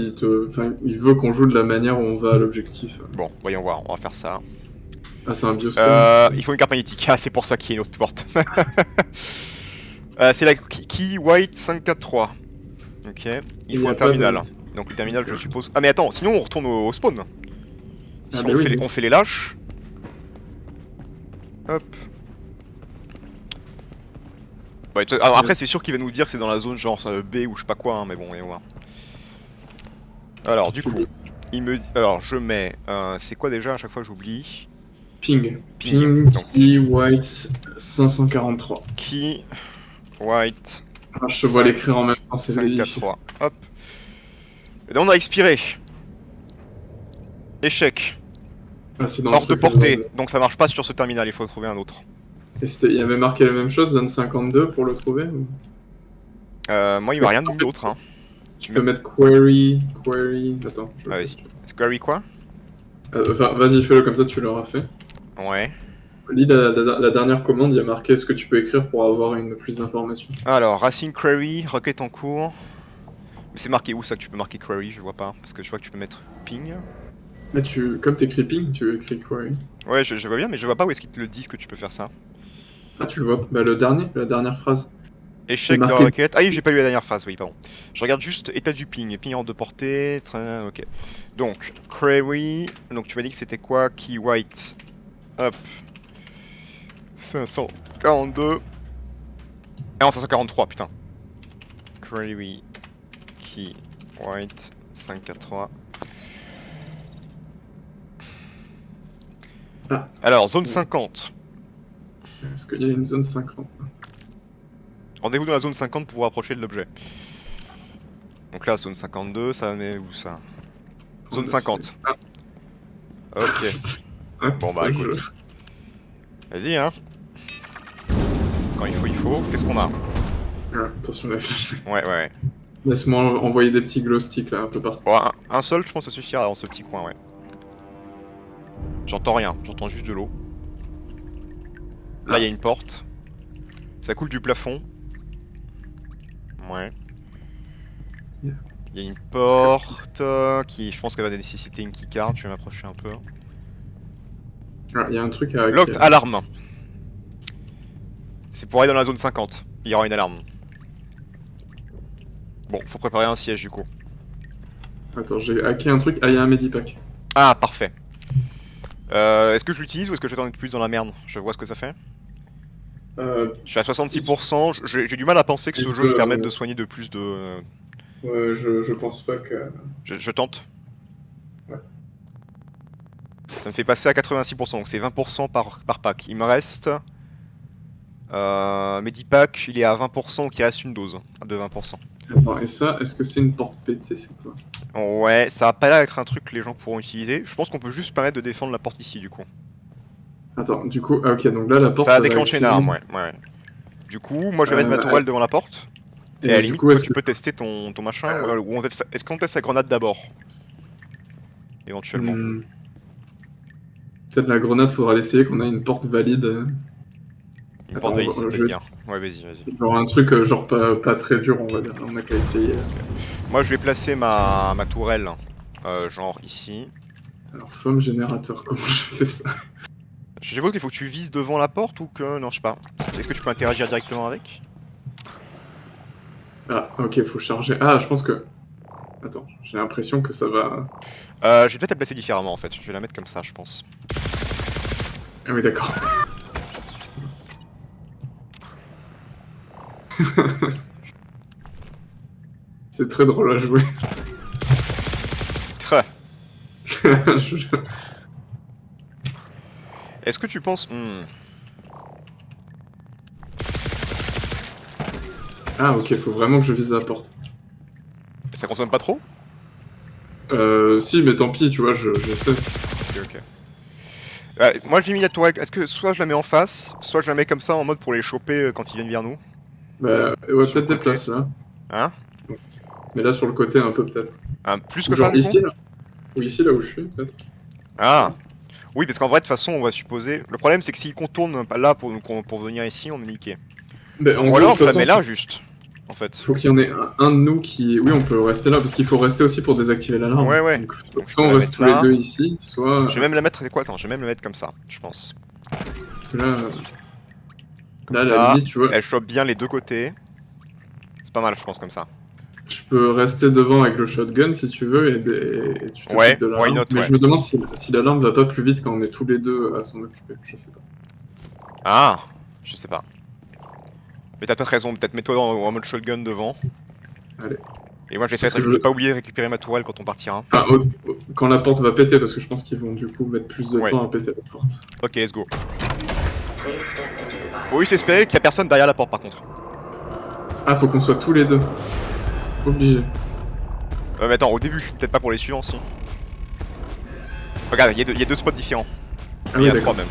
il veut qu'on joue de la manière où on va à l'objectif. Bon, voyons voir, on va faire ça. Ah, c'est un biostone. Il faut une carte magnétique. Ah, c'est pour ça qu'il y a une autre porte. C'est la Key White 543. Ok, il faut un terminal. Donc le terminal, je suppose. Ah, mais attends, sinon on retourne au spawn. Si on fait les lâches. Hop. Ouais, alors après, c'est sûr qu'il va nous dire que c'est dans la zone genre B ou je sais pas quoi, hein, mais bon, voyons voir. Alors, du coup, il me dit. Alors, je mets. C'est quoi déjà? À chaque fois, j'oublie. Ping. Key White 543. Key White. Ah, je te vois l'écrire en même temps, c'est 543. Hop. Et là, on a expiré. Échec. Ah, c'est dans hors de portée. Donc ça marche pas sur ce terminal, il faut trouver un autre. Et il y avait marqué la même chose, zone 52 pour le trouver ou... Moi, il m'a rien dit d'autre. Hein. Tu peux mettre query. Attends, je vas-y. Query quoi? Enfin, vas-y, fais-le comme ça, tu l'auras fait. Ouais. Lis la dernière commande, il y a marqué ce que tu peux écrire pour avoir plus d'informations. Alors, Racing Query, requête en cours. Mais c'est marqué où ça que tu peux marquer query? Je vois pas. Parce que je vois que tu peux mettre ping. Là, comme t'écris ping, tu écris query. Ouais, je vois bien, mais je vois pas où est-ce qu'ils te le disent que tu peux faire ça. Ah, tu le vois. Bah, la dernière phrase. Échec de la marqué. requête. Ah oui, j'ai pas lu la dernière phrase, oui, pardon. Je regarde juste état du ping. Ping en 2 portées. Très... Ok. Donc, query. Donc, tu m'as dit que c'était quoi? Key white. Hop. 542. Ah non, 543, putain. Query. Key white. 543. Ah. Alors, zone 50. Est-ce qu'il y a une zone 50? Rendez-vous dans la zone 50 pour vous rapprocher de l'objet. Donc là, zone 52, ça met où ça? Zone 50. Ah. Ok. Bon bah écoute. Vas-y hein. Quand il faut. Qu'est-ce qu'on a? Ah, attention la flèche. Ouais. Laisse-moi envoyer des petits glow sticks là un peu partout. Bon, un seul, je pense que ça suffira dans ce petit coin, ouais. J'entends rien, j'entends juste de l'eau. Là, il y a une porte. Ça coule du plafond. Ouais. Il y a une porte qui, je pense qu'elle va nécessiter une keycard. Je vais m'approcher un peu. Ah, il y a un truc à... Locked, alarme. C'est pour aller dans la zone 50. Il y aura une alarme. Bon, faut préparer un siège du coup. Attends, j'ai hacké un truc. Ah, il y a un medipack. Ah, parfait. Est-ce que je l'utilise ou est-ce que j'attends d'être plus dans la merde? Je vois ce que ça fait. Je suis à 66%, j'ai du mal à penser que ce jeu me permette de soigner de plus de... Ouais, je pense pas que... Je tente. Ouais. Ça me fait passer à 86%, donc c'est 20% par pack. Il me reste... Medipack, il est à 20%, donc il reste une dose de 20%. Attends, et ça, est-ce que c'est une porte pétée, c'est quoi? Ouais, ça va pas l'air d'être un truc que les gens pourront utiliser. Je pense qu'on peut juste permettre de défendre la porte ici, du coup. Attends, du coup, ah, ok, donc là, la porte... Ça a déclenché une arme, ouais. Du coup, moi je vais mettre ma tourelle devant la porte. Et à la limite, toi, tu peux tester ton machin, ou est-ce qu'on teste la grenade d'abord? Éventuellement. Peut-être la grenade, faudra l'essayer, qu'on a une porte valide. Une porte valide, c'est peut-être bien. Ouais, vas-y. Genre un truc, genre pas très dur, on va dire, on a qu'à essayer. Moi, je vais placer ma tourelle, genre ici. Alors, foam générateur, comment je fais ça? Je suppose qu'il faut que tu vises devant la porte ou que... Non, je sais pas. Est-ce que tu peux interagir directement avec? Ah, ok, faut charger. Ah, je pense que... Attends, j'ai l'impression que ça va... Je vais peut-être la placer différemment en fait. Je vais la mettre comme ça, je pense. Ah oui, d'accord. C'est très drôle à jouer. Très. Est-ce que tu penses... Ah ok, faut vraiment que je vise la porte. Ça consomme pas trop? Si, mais tant pis, tu vois, je sais. Ok. Moi j'ai mis la tourelle, est-ce que soit je la mets en face, soit je la mets comme ça en mode pour les choper quand ils viennent vers nous? Bah, ouais, peut-être des places là. Hein? Mais là sur le côté un peu peut-être. Plus que genre ça du ici coup? là. Ou ici là où je suis peut-être. Ah! Oui, parce qu'en vrai de toute façon on va supposer... Le problème c'est que s'ils contournent là pour venir ici, on est niqué. Bah, Ou alors je la mets là juste, en fait. Faut qu'il y en ait un de nous qui... Oui, on peut rester là, parce qu'il faut rester aussi pour désactiver l'alarme. Ouais. Donc soit on reste tous les deux ici, soit... Je vais même la mettre... Quoi? Attends, je vais même la mettre comme ça, je pense. Parce que là... Comme là, ça, la limite, tu vois... elle chope bien les deux côtés. C'est pas mal, je pense, comme ça. Tu peux rester devant avec le shotgun si tu veux, et tu t'occupes de l'alarme. Mais je me demande si l'alarme va pas plus vite quand on est tous les deux à s'en occuper, je sais pas. Ah! Je sais pas. Mais t'as peut-être raison, peut-être mets-toi en mode shotgun devant. Allez. Et moi j'essaie de pas oublier de récupérer ma tourelle quand on partira. Enfin, quand la porte va péter, parce que je pense qu'ils vont du coup mettre plus de temps à péter la porte. Ok, let's go. Faut juste espérer qu'il y a personne derrière la porte par contre. Ah, faut qu'on soit tous les deux. Obligé. Mais attends, au début, peut-être pas pour les suivants si. Regarde, il y a deux spots différents. Ah, il y a trois même.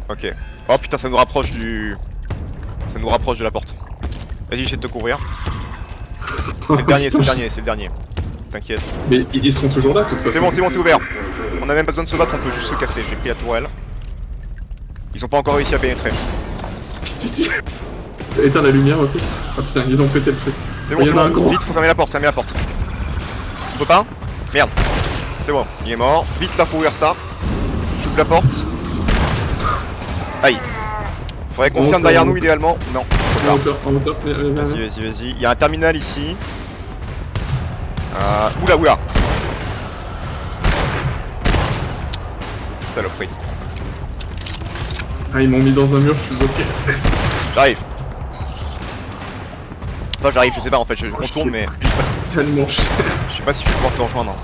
Ok. Oh putain, ça nous rapproche du... Ça nous rapproche de la porte. Vas-y, j'essaie de te couvrir. C'est le dernier. T'inquiète. Mais ils seront toujours là, de toute façon. C'est bon, c'est ouvert. On a même pas besoin de se battre, on peut juste se casser. J'ai pris la tourelle. Ils ont pas encore réussi à pénétrer. Éteins la lumière aussi. Ah putain, ils ont pété le truc. C'est bon, c'est bon. Vite, faut fermer la porte, fermer la porte. On peut pas? Merde. C'est bon, il est mort. Vite là, faut ouvrir ça. J'ouvre la porte. Aïe. Faudrait qu'on ferme derrière nous idéalement. Non. En hauteur, Vas-y, vas-y, vas-y. Il y a un terminal ici. Oula, oula. Saloperie. Ah, ils m'ont mis dans un mur, je suis bloqué. J'arrive. Enfin, j'arrive, je sais pas en fait, je contourne mais. Tellement cher. Je sais pas si je vais pouvoir te rejoindre.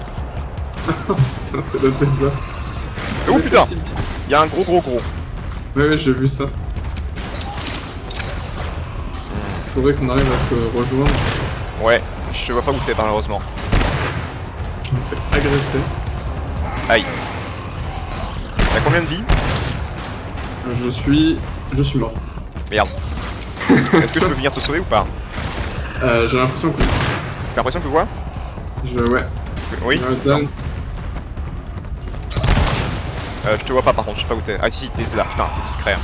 Putain, c'est le désastre. Oh putain! Il y a un gros. Ouais, j'ai vu ça. Faudrait qu'on arrive à se rejoindre. Ouais, je te vois pas où t'es malheureusement. Je me fais agresser. Aïe. T'as combien de vie? Je suis mort. Merde. Est-ce que je peux venir te sauver ou pas? J'ai l'impression que... T'as l'impression que quoi? Ouais. Oui? Je te vois pas par contre, je sais pas où t'es. Ah si, t'es là, putain, c'est discret.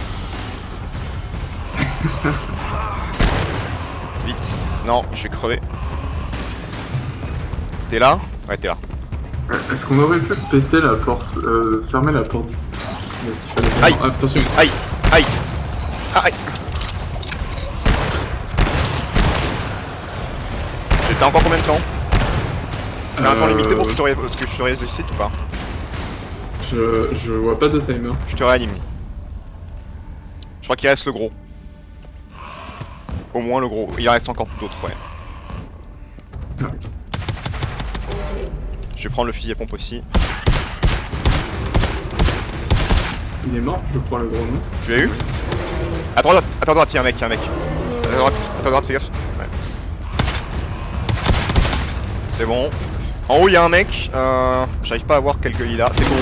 Vite. Non, je vais crever. T'es là? Ouais, t'es là. Est-ce qu'on aurait pu péter la porte, fermer la porte du... Aïe! Ah, attention! Aïe! Aïe! Ah, aïe! T'as encore combien de temps? T'as un temps limité pour que je te ressuscite ou pas? Je vois pas de timer. Je te réanime. Je crois qu'il reste le gros. Au moins le gros. Il en reste encore d'autres, ouais. Ah. Je vais prendre le fusil à pompe aussi. Il est mort, je crois, le gros, non? Tu l'as eu? Attends, à droite, il y a un mec, À droite, fais gaffe. Ouais. C'est bon. En haut, il y a un mec. J'arrive pas à voir quel gueule il a. C'est gros.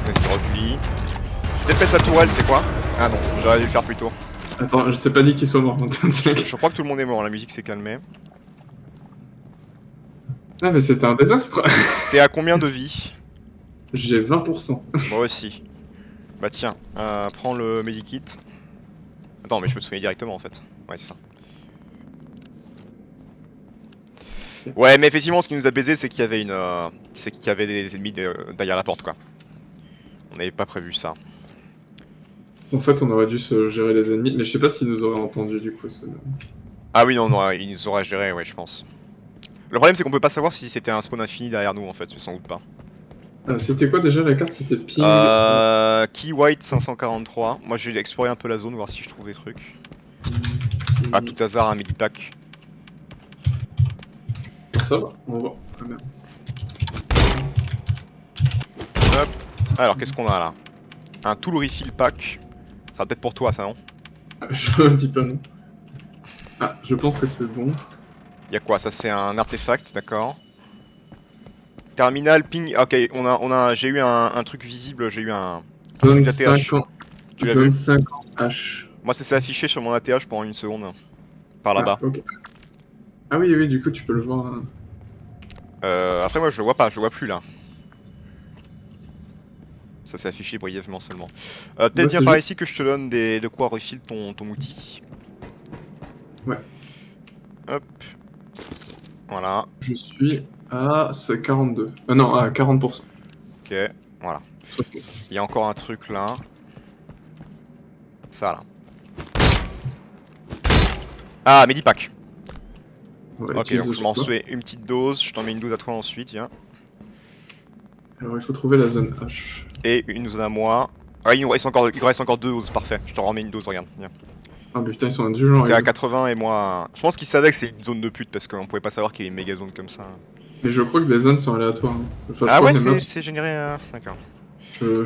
Vas-y, replie. Je vais peut-être mettre la tourelle, c'est quoi? Ah non, j'aurais dû le faire plus tôt. Attends, je sais pas dit qu'il soit mort. Je crois que tout le monde est mort, la musique s'est calmée. Ah mais c'était un désastre. T'es à combien de vie? J'ai 20%. Moi aussi. Bah tiens, prends le medikit. Attends, mais je peux te soigner directement en fait. Ouais, c'est ça. Ouais, mais effectivement, ce qui nous a baisé, c'est qu'il y avait une, c'est qu'il y avait des ennemis derrière la porte, quoi. On n'avait pas prévu ça. En fait, on aurait dû se gérer les ennemis, mais je sais pas s'ils nous auraient entendu du coup. Ah oui, non, ils nous auraient géré, ouais, je pense. Le problème, c'est qu'on peut pas savoir si c'était un spawn infini derrière nous, en fait, sans doute pas. C'était quoi déjà la carte? C'était ping. Key White 543. Moi, je vais explorer un peu la zone, voir si je trouve des trucs. À tout hasard, un midi-pack. Ça va, on va voir. Ah, merde. Hop. Alors, qu'est-ce qu'on a là? Un tool refill pack. Ça va peut-être pour toi, ça, non? Je dis pas non. Ah, je pense que c'est bon. Y'a quoi? Ça, c'est un artefact, d'accord. Terminal ping. Ok, j'ai eu un truc visible, j'ai eu un. Zone ATH. 50. Tu l'as Zone vu? 50H. Moi, ça s'est affiché sur mon ATH pendant une seconde. Par là-bas. Ah, ok. Ah oui, oui, du coup, tu peux le voir. Hein. Après, moi, je le vois pas, je le vois plus là. Ça s'est affiché brièvement seulement. Peut-être viens par ici que je te donne de quoi refill ton outil. Ouais. Hop. Voilà. Je suis à 42. Non, à 40%. Ok, voilà. Il y a encore un truc là. Ça là. Ah, Medipack. Ouais, ok, donc je m'en fais une petite dose, je t'en mets une dose à toi ensuite, viens. Alors il faut trouver la zone H. Et une zone à moi. Ah, il reste encore 2 doses, parfait. Je t'en remets une dose, regarde. Viens. Ah mais putain, ils sont indulgents. T'es à 80 et moi... Je pense qu'ils savaient que c'est une zone de pute parce qu'on pouvait pas savoir qu'il y a une méga zone comme ça. Mais je crois que les zones sont aléatoires. Hein. Enfin, ah ouais, c'est généré... D'accord.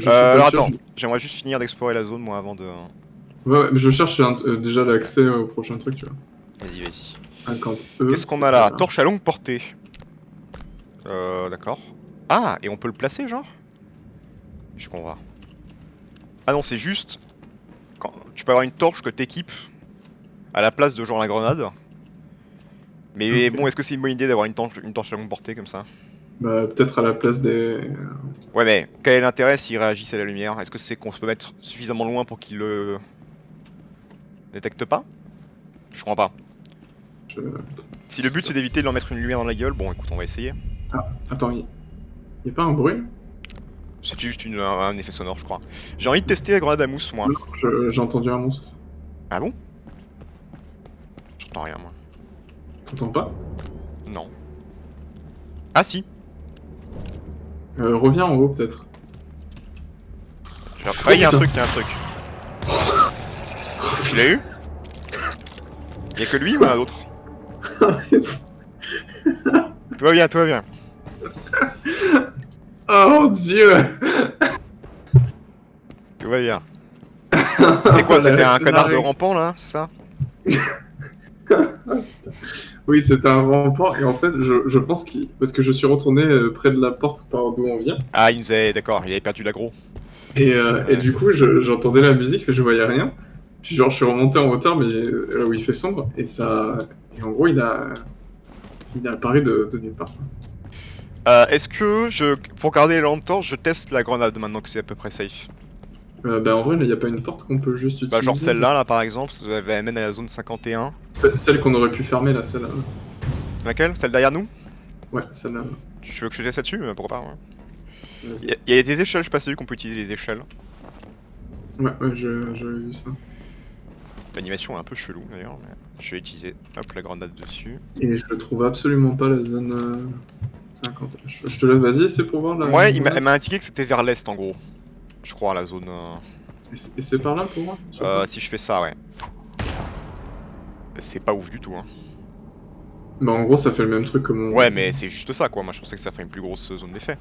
Alors attends, j'aimerais juste finir d'explorer la zone moi avant de... Ouais, mais je cherche déjà l'accès au prochain truc, tu vois. Vas-y, vas-y. 50 Qu'est-ce qu'on a là? Torche à longue portée. D'accord. Ah, et on peut le placer, genre? Je comprends. Ah non, c'est juste... Quand... Tu peux avoir une torche que t'équipes à la place de genre la grenade. Mais okay. Bon, est-ce que c'est une bonne idée d'avoir une torche à longue portée comme ça? Bah, peut-être à la place des... Ouais, mais quel est l'intérêt s'ils réagissent à la lumière? Est-ce que c'est qu'on se peut mettre suffisamment loin pour qu'ils le... détectent pas? Je comprends pas. Si le but c'est d'éviter de leur mettre une lumière dans la gueule, bon écoute, on va essayer. Ah, attends, y a pas un bruit? C'est juste un effet sonore, je crois. J'ai envie de tester la grenade à mousse, moi. J'ai entendu un monstre. Ah bon? J'entends rien, moi. T'entends pas? Non. Ah si. Reviens en haut, peut-être. Ah, il y a un truc, il y a un truc. Tu l'as eu? Y'a que lui ou un autre? Tout va bien, tout va bien. Oh mon dieu! Tout va bien. Et quoi, c'était un connard de rampant là, c'est ça? Ah, putain. Oui, c'était un rampant, et en fait, je pense qu'il. Parce que je suis retourné près de la porte par d'où on vient. Ah, il nous avait. D'accord, il avait perdu l'aggro. Et du coup, j'entendais la musique, mais je voyais rien. Puis, genre, je suis remonté en hauteur, mais là où il fait sombre, et ça. Et en gros, il a apparu de nulle part. Est-ce que pour garder les lampes torches, je teste la grenade maintenant que c'est à peu près safe? Bah, en vrai, il n'y a pas une porte qu'on peut juste utiliser. Bah, genre celle-là, là par exemple, elle mène à la zone 51. Celle qu'on aurait pu fermer, là, celle-là. Laquelle? Celle derrière nous? Ouais, celle-là. Tu veux que je teste là-dessus? Pourquoi pas, ouais. Vas-y. Il y a des échelles, je sais pas si qu'on peut utiliser les échelles. Ouais, j'avais vu ça. L'animation est un peu chelou d'ailleurs, mais je vais utiliser hop, la grenade dessus. Et je le trouve absolument pas la zone 50. Je te laisse, vas-y, c'est pour voir la. Ouais, elle m'a indiqué que c'était vers l'est en gros. Je crois, la zone. Et c'est par là pour moi si je fais ça, ouais. C'est pas ouf du tout, hein. Bah, en gros, ça fait le même truc que mon. Ouais, mais c'est juste ça quoi. Moi je pensais que ça ferait une plus grosse zone d'effet.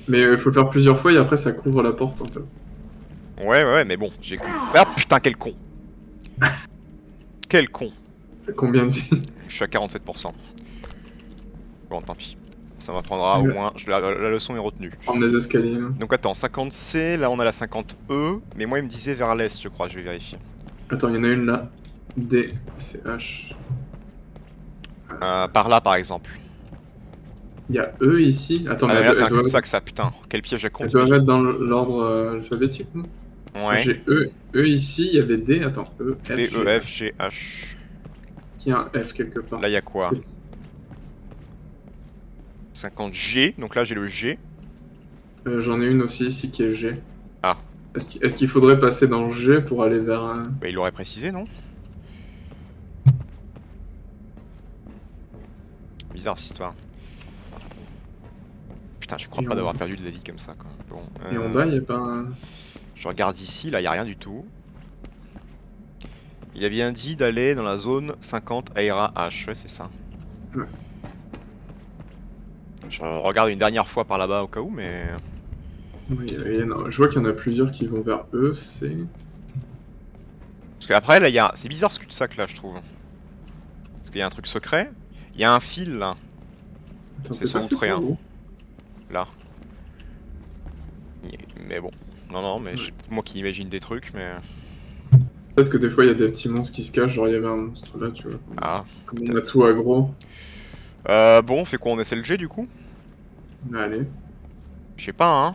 Mais il faut le faire plusieurs fois et après ça couvre la porte en fait. Ouais, mais bon, j'ai. Ah putain, quel con! Quel con! T'as combien de vie? Je suis à 47%. Bon, tant pis. Ça m'apprendra au moins. La leçon est retenue. Prendre les escaliers. Donc attends, 50C, là on a la 50E, mais moi il me disait vers l'est, je crois, je vais vérifier. Attends, il y en a une là. D, c'est H. Par là par exemple. Il y a E ici. Attends, Ah, mais mais là c'est un doit... cul-de-sac ça, putain. Quel piège à con. Elle doit mettre dans l'ordre alphabétique, non? Ouais. J'ai E ici, il y avait D. Attends, E, F, D, G, E, F, G, H. Il y a un F quelque part. Là il y a quoi? 50G, donc là j'ai le G. J'en ai une aussi ici qui est G. Ah. Est-ce qu'il faudrait passer dans G pour aller vers un... Bah il l'aurait précisé, non? Bizarre cette histoire. Putain, je crois pas d'avoir perdu de la vie comme ça, quoi. Bon, Et en bas, il y a pas un... Je regarde ici, là il y a rien du tout. Il a bien dit d'aller dans la zone 50 Aera H, ouais c'est ça. Ouais. Je regarde une dernière fois par là-bas au cas où, mais... Oui, je vois qu'il y en a plusieurs qui vont vers E, C... Parce qu'après, là, il y a... C'est bizarre ce cul-de-sac, là, je trouve. Parce qu'il y a un truc secret. Il y a un fil, là. C'est sans doute rien. Là. Mais bon. Non, mais c'est moi qui imagine des trucs, mais... Peut-être que des fois, il y a des petits monstres qui se cachent, genre il y avait un monstre là, tu vois. Ah. Comme on a tout aggro. Bon, on fait quoi? On essaie le G, du coup? Allez. Je sais pas, hein.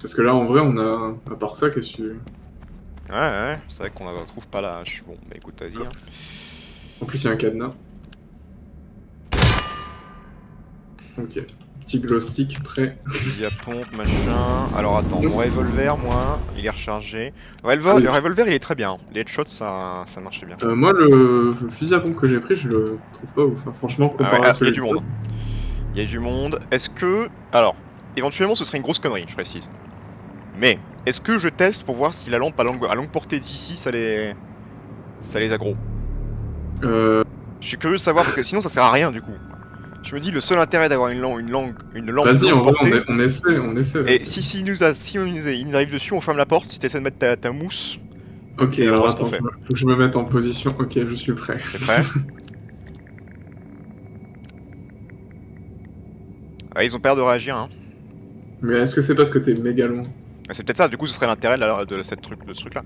Parce que là, en vrai, on a... À part ça, qu'est-ce que tu... Ouais, c'est vrai qu'on la trouve pas la hache. Bon, bah écoute, vas-y. Hein. En plus, il y a un cadenas. Ok. Petit glow stick prêt. Il y a pompe, machin. Alors attends, mon revolver, moi, il est rechargé. Le revolver, il est très bien. Les headshots, ça marchait bien. Moi, le fusil à pompe que j'ai pris, je le trouve pas ouf. Enfin, franchement, comparé à celui il y a du monde. Il y a du monde. Est-ce que... Alors, éventuellement, ce serait une grosse connerie, je précise. Mais, est-ce que je teste pour voir si la lampe à longue portée d'ici, ça les aggro? Je suis curieux de savoir, parce que sinon, ça sert à rien, du coup. Je me dis, le seul intérêt d'avoir une lampe Vas-y, en portée... vrai, on essaie. Et si il nous arrive dessus, on ferme la porte, si tu essaies de mettre ta mousse... Ok, alors attends, faut que je me mette en position. Ok, je suis prêt. T'es prêt? Ah, ils ont peur de réagir, hein. Mais est-ce que c'est parce que t'es méga loin? C'est peut-être ça, du coup ce serait l'intérêt de ce truc là.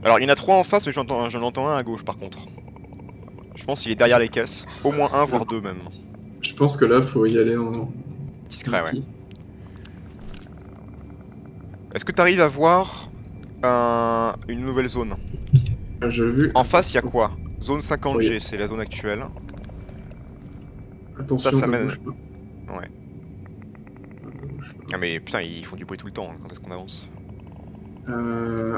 Alors il y en a 3 en face, mais j'en entends un à gauche par contre. Je pense qu'il est derrière les caisses. Au moins un, voire deux même. Je pense que là, faut y aller en... Discret, ouais. Est-ce que t'arrives à voir une nouvelle zone? J'ai vu... En face, il y a quoi? Zone 50G, c'est la zone actuelle. Attention, Ça ne mène. bouge pas. Ouais. Ne bouge pas. Ah mais putain, ils font du bruit tout le temps, hein, quand est-ce qu'on avance?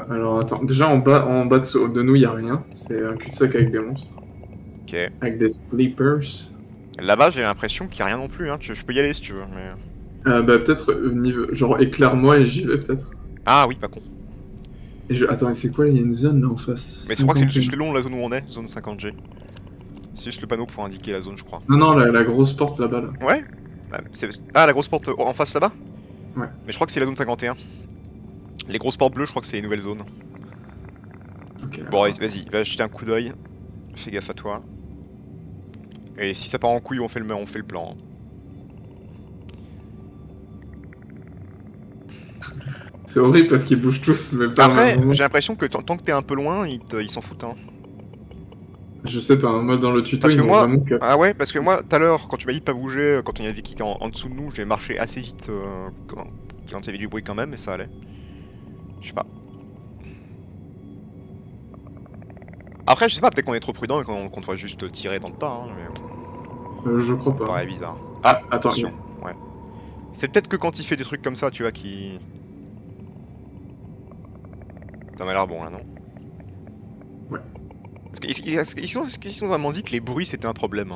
Alors attends, déjà en bas de nous, il n'y a rien. C'est un cul-de-sac avec des monstres. Ok. Avec des sleepers. Là-bas, j'ai l'impression qu'il n'y a rien non plus, hein. Je peux y aller si tu veux, mais... Bah peut-être, genre éclaire-moi et j'y vais peut-être. Ah oui, pas con. Attends, c'est quoi, il y a une zone là en face. Mais je crois que c'est 51. juste le long de la zone où on est, zone 50G. C'est juste le panneau pour indiquer la zone, je crois. Non, non, la grosse porte là-bas là. Ouais. Ah, la grosse porte en face là-bas? Ouais. Mais je crois que c'est la zone 51. Les grosses portes bleues, je crois que c'est les nouvelles zones. Ok. Bon, alors, vas-y, va jeter un coup d'œil. Fais gaffe à toi. Et si ça part en couille, on fait le plan, hein. c'est horrible parce qu'ils bougent tous, mais pas au même Après, moment. j'ai l'impression que tant que t'es un peu loin, ils s'en foutent, hein. Je sais pas, moi dans le tuto, Parce ils que m'ont moi, vraiment que. ah ouais, parce que moi, tout à l'heure, quand tu m'as dit de pas bouger, quand on y avait qui était en dessous de nous, j'ai marché assez vite quand il y avait du bruit quand même, mais ça allait. Je sais pas. Après, je sais pas, peut-être qu'on est trop prudent et qu'on doit juste tirer dans le tas, hein, mais Je ça crois me pas. paraît bizarre. Ah, Ah, attends, attention, ouais. C'est peut-être que quand il fait des trucs comme ça, tu vois, qui... Ça m'a l'air bon là, non? Ouais. Est-ce qu'ils ont vraiment dit que les bruits c'était un problème?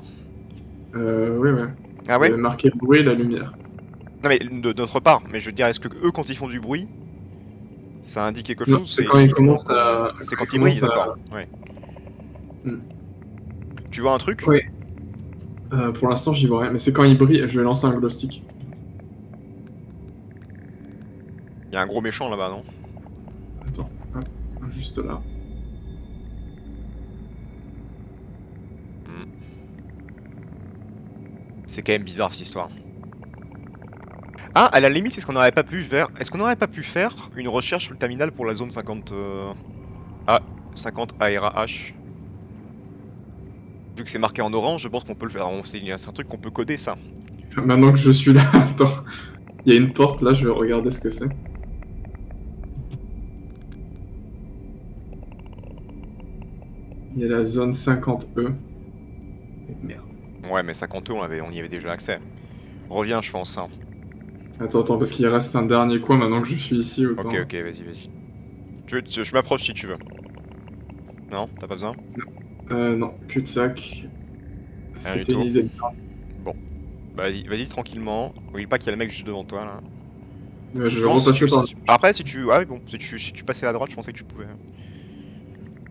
Oui, ouais. Ah Il y ouais? avait marqué le bruit et la lumière. Non mais de notre part, mais je veux dire, est-ce que eux quand ils font du bruit, ça indique quelque Non, chose ou c'est c'est quand ils uniquement commencent quand... à. C'est Quand ils quand ils brillent, commencent à. d'accord, ouais. Hmm. Tu vois un truc? Oui. Pour l'instant, j'y vois rien, mais c'est quand il brille, je vais lancer un glow stick. Il y a un gros méchant là-bas, non? Attends, hop, juste là. C'est quand même bizarre cette histoire. Ah, à la limite, est-ce qu'on n'aurait pas pu faire... Est-ce qu'on n'aurait pas pu faire une recherche sur le terminal pour la zone 50... Ah, 50 ARAH? Vu que c'est marqué en orange, je pense qu'on peut le faire. C'est un truc qu'on peut coder, ça. Maintenant que je suis là, attends. Il y a une porte là, je vais regarder ce que c'est. Il y a la zone 50E. Merde. Ouais, mais 50 on y avait déjà accès. Reviens, je pense, hein. Attends, parce qu'il reste un dernier coin maintenant que je suis ici, autant. Ok, vas-y. Je m'approche si tu veux. Non, t'as pas besoin? Non, cul-de-sac. Rien du C'était une tout. idée de Bon. Bah, vas-y tranquillement. Oublie pas qu'il y a le mec juste devant toi, là. Je Je vais pense repasser par. Après, si tu... Ah oui, bon. Si tu passais à droite, je pensais que tu pouvais...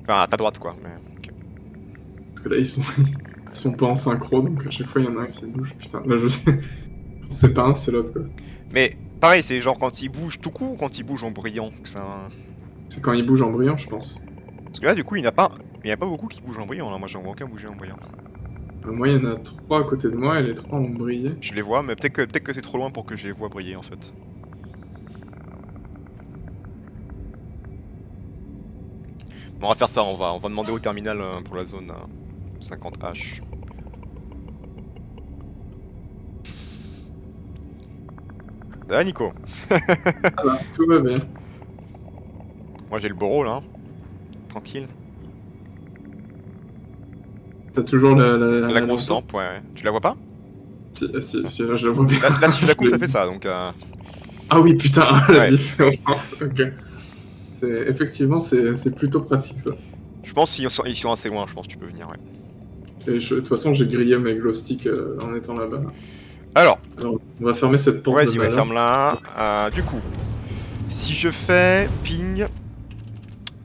Enfin, à ta droite, quoi. Mais... ok. Parce que là, ils sont pas en synchro, donc à chaque fois, il y en a un qui bouge. Putain, là, je sais. Quand c'est pas un, c'est l'autre, quoi. Mais, pareil, c'est genre quand il bouge tout court ou quand il bouge en brillant que ça... C'est quand il bouge en brillant, je pense. Parce que là, du coup, il n'y en a pas... Il y a pas beaucoup qui bougent en brillant, là. Moi, j'en vois aucun bouger en brillant. Moi, il y en a 3 à côté de moi et les 3 ont brillé. Je les vois, mais peut-être que c'est trop loin pour que je les vois briller, en fait. Bon, on va faire ça, on va demander au terminal pour la zone 50H. Ah Nico. Ah bah, tout va bien. Moi j'ai le bourreau là, hein. Tranquille. T'as toujours La grosse lanterne. lampe, ouais. Tu la vois pas? Si, là, je la vois bien. Là si je la coupe ça fait ça, donc Ah oui, putain, la ouais. différence. Ok. Effectivement, c'est plutôt pratique, ça. Je pense qu'ils sont assez loin, je pense que tu peux venir, ouais. Et de toute façon, j'ai grillé mes glow sticks en étant là-bas. Alors, Alors, on va fermer cette porte de vas-y, ouais, malheur. ferme là. Du coup, si je fais ping...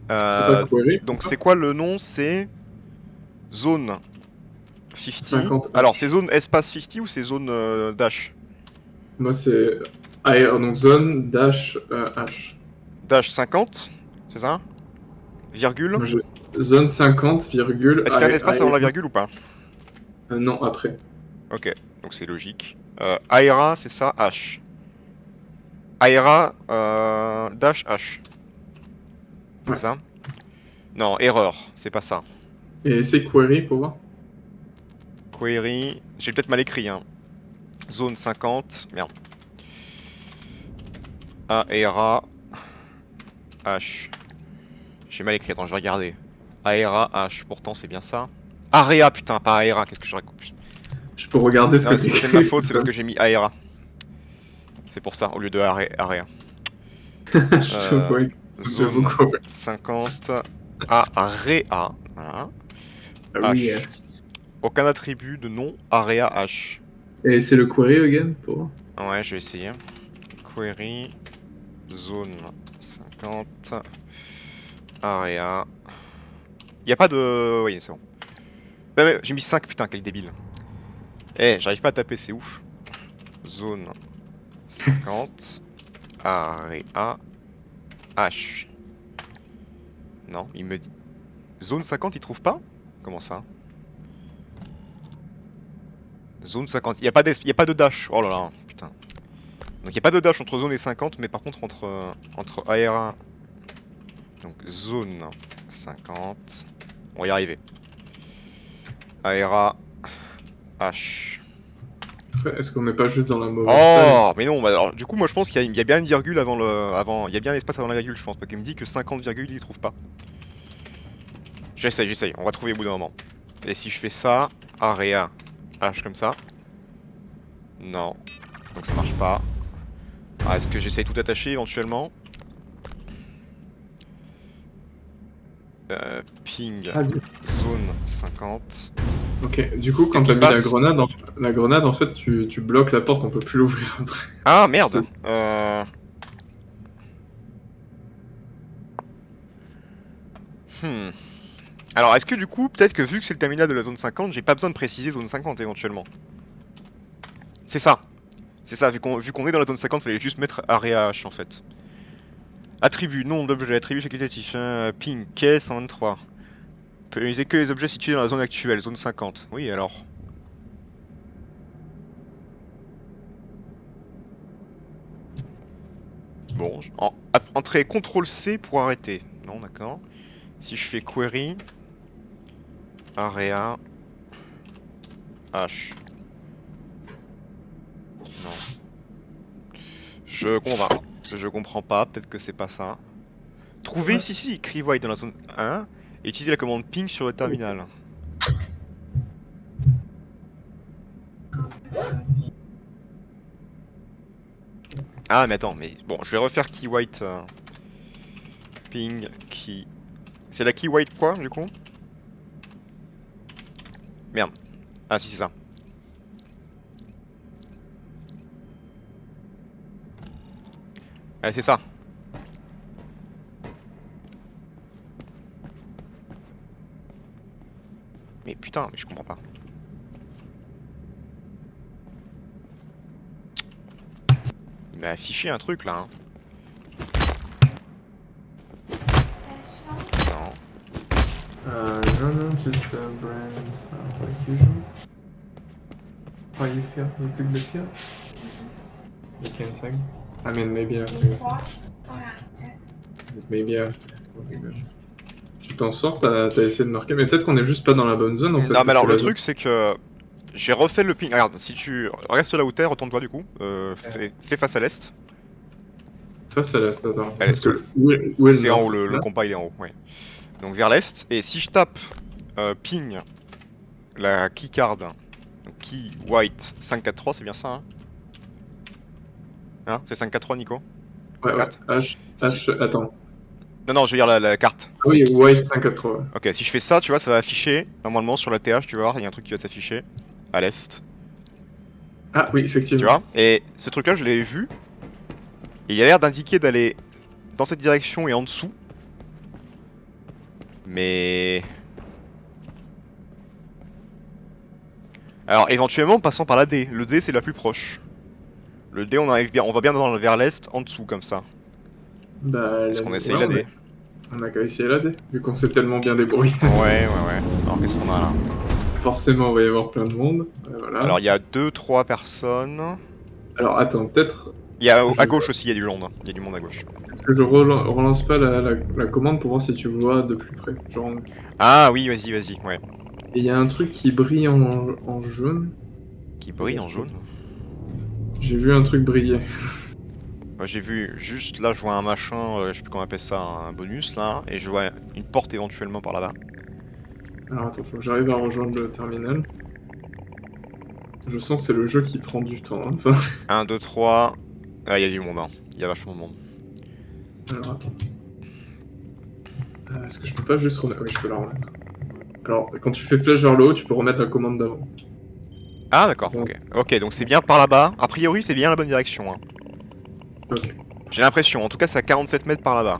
C'est pas query. donc c'est quoi le nom? C'est... Zone 50. 50 Alors, c'est zone espace 50 ou c'est zone dash? Moi, c'est AR, donc zone dash H. Dash 50, c'est ça? Virgule? Moi, zone 50, virgule. Est-ce qu'il y a un espace avant la virgule ou pas? Non, après. Ok, donc c'est logique. Aera, c'est ça, H. Aera, dash H. C'est Ouais. ça? Non, erreur, c'est pas ça. Et c'est query pour voir. Query, j'ai peut-être mal écrit, hein. Zone 50, merde. Aera, H. J'ai mal écrit, attends, je vais regarder. Aera H, pourtant c'est bien ça. Area, putain, pas Aera, qu'est-ce que je raconte? Je peux regarder ce Non, que c'est t'écris. de ma faute, c'est parce que j'ai mis Aera. C'est pour ça, au lieu de Area. Je te vois, ça me fait Zone beaucoup. 50. Area, voilà. Ah oui. H. Aucun attribut de nom Area H. Et c'est le query again pour. Ouais, je vais essayer. Query. Zone 50. Area. Y a pas de. Oui, c'est bon. Bah, ouais, j'ai mis 5, putain, quel débile. Eh, j'arrive pas à taper, c'est ouf. Zone 50. Area H. Non, il me dit. Zone 50, il trouve pas? Comment ça? Zone 50. Y a pas de dash. Oh là là, putain. Donc y a pas de dash entre zone et 50, mais par contre entre ARA. Donc zone 50. On va y arriver. ARA H. Est-ce qu'on n'est pas juste dans la mauvaise salle? Oh, mais non, bah alors, du coup, moi je pense qu'il y a bien une virgule avant le. Il y a bien l'espace avant la virgule, je pense. Parce qu'il me dit que 50 virgules, il trouve pas. J'essaye. On va trouver au bout d'un moment. Et si je fais ça, AREA H comme ça. Non. Donc ça marche pas. Ah, est-ce que j'essaye tout attacher éventuellement? Ping Ah, bien. zone 50. Ok, du coup, quand Qu'est-ce t'as qui mis se la grenade, en fait, tu bloques la porte, on peut plus l'ouvrir après. Ah merde. Hmm. Alors est-ce que du coup, peut-être que vu que c'est le terminal de la zone 50, j'ai pas besoin de préciser zone 50 éventuellement. C'est ça. C'est ça, vu qu'on est dans la zone 50, fallait juste mettre area H en fait. Attribut, nom d'objet, attribut facultatif, ping, caisse 123. Peut utiliser que les objets situés dans la zone actuelle, zone 50. Oui alors. Bon, entrer CTRL C pour arrêter. Non, d'accord. Si je fais query, area, H. Non. Je comprends pas, peut-être que c'est pas ça. Trouver, Ouais. si, écrit white dans la zone 1 et utiliser la commande ping sur le terminal. Ah, mais attends, mais bon, je vais refaire key white. Ping, key. C'est la key white quoi, du coup? Merde. Ah, si, c'est ça. Ah, c'est ça. Mais putain, mais je comprends pas. Il m'a affiché un truc là. Hein. Non. No, just brand stuff like usual. How you feel? You took the pill? You can take? I mean, maybe after. Maybe after. Okay, good. Tu t'en sors, t'as essayé de marquer, mais peut-être qu'on est juste pas dans la bonne zone en fait. Non, mais parce alors que le la truc c'est que j'ai refait le ping. Regarde, si tu restes là où t'es, retourne-toi du coup. Fais face à l'est. zone- face à l'est, attends. À Parce l'est, ouais. que où est le C'est en nord haut, le là compas il est en haut, ouais. Donc vers l'est, et si je tape ping la keycard, donc key white 543, c'est bien ça, hein? Hein, c'est 543 Nico? Ouais, ouais. Carte? Attends. Non, je veux dire la carte. Ah oui, White 583. Ok, si je fais ça, tu vois, ça va afficher, normalement sur la TH, tu vas voir, il y a un truc qui va s'afficher, à l'est, Ah oui, tu effectivement. vois? Et ce truc-là, je l'avais vu, et il a l'air d'indiquer d'aller dans cette direction et en dessous. Mais... Alors, éventuellement, passant par la D. Le D, c'est la plus proche. Le D, on arrive bien, on va bien vers l'est, en dessous, comme ça. Bah, Est-ce qu'on essaye ouais, la D? on a qu'à essayer la D, vu qu'on s'est tellement bien débrouillé. Ouais. Alors, qu'est-ce qu'on a là? Forcément, il va y avoir plein de monde. Voilà. Alors, il y a 2-3 personnes. Alors, attends, peut-être. Il y a à gauche aussi, il y a du monde. Il y a du monde à gauche. Est-ce que je relance pas la commande pour voir si tu vois de plus près? Genre. Ah oui, vas-y, ouais. Et il y a un truc qui brille en jaune. Qui brille en jaune. J'ai vu un truc briller. Moi, j'ai vu juste là, je vois un machin, je sais plus comment on appelle ça, un bonus là, et je vois une porte éventuellement par là-bas. Alors attends, faut que j'arrive à rejoindre le terminal. Je sens que c'est le jeu qui prend du temps, hein, ça. 1, 2, 3. Ah, il y a du monde, hein. Il y a vachement de monde. Alors attends. Est-ce que je peux pas juste remettre... Oui, je peux la remettre. Alors, quand tu fais flèche vers le haut, tu peux remettre la commande d'avant. Ah, d'accord, Bon. ok. Ok, donc c'est bien par là-bas. A priori, c'est bien la bonne direction. Hein. Ok. J'ai l'impression, en tout cas, c'est à 47 mètres par là-bas.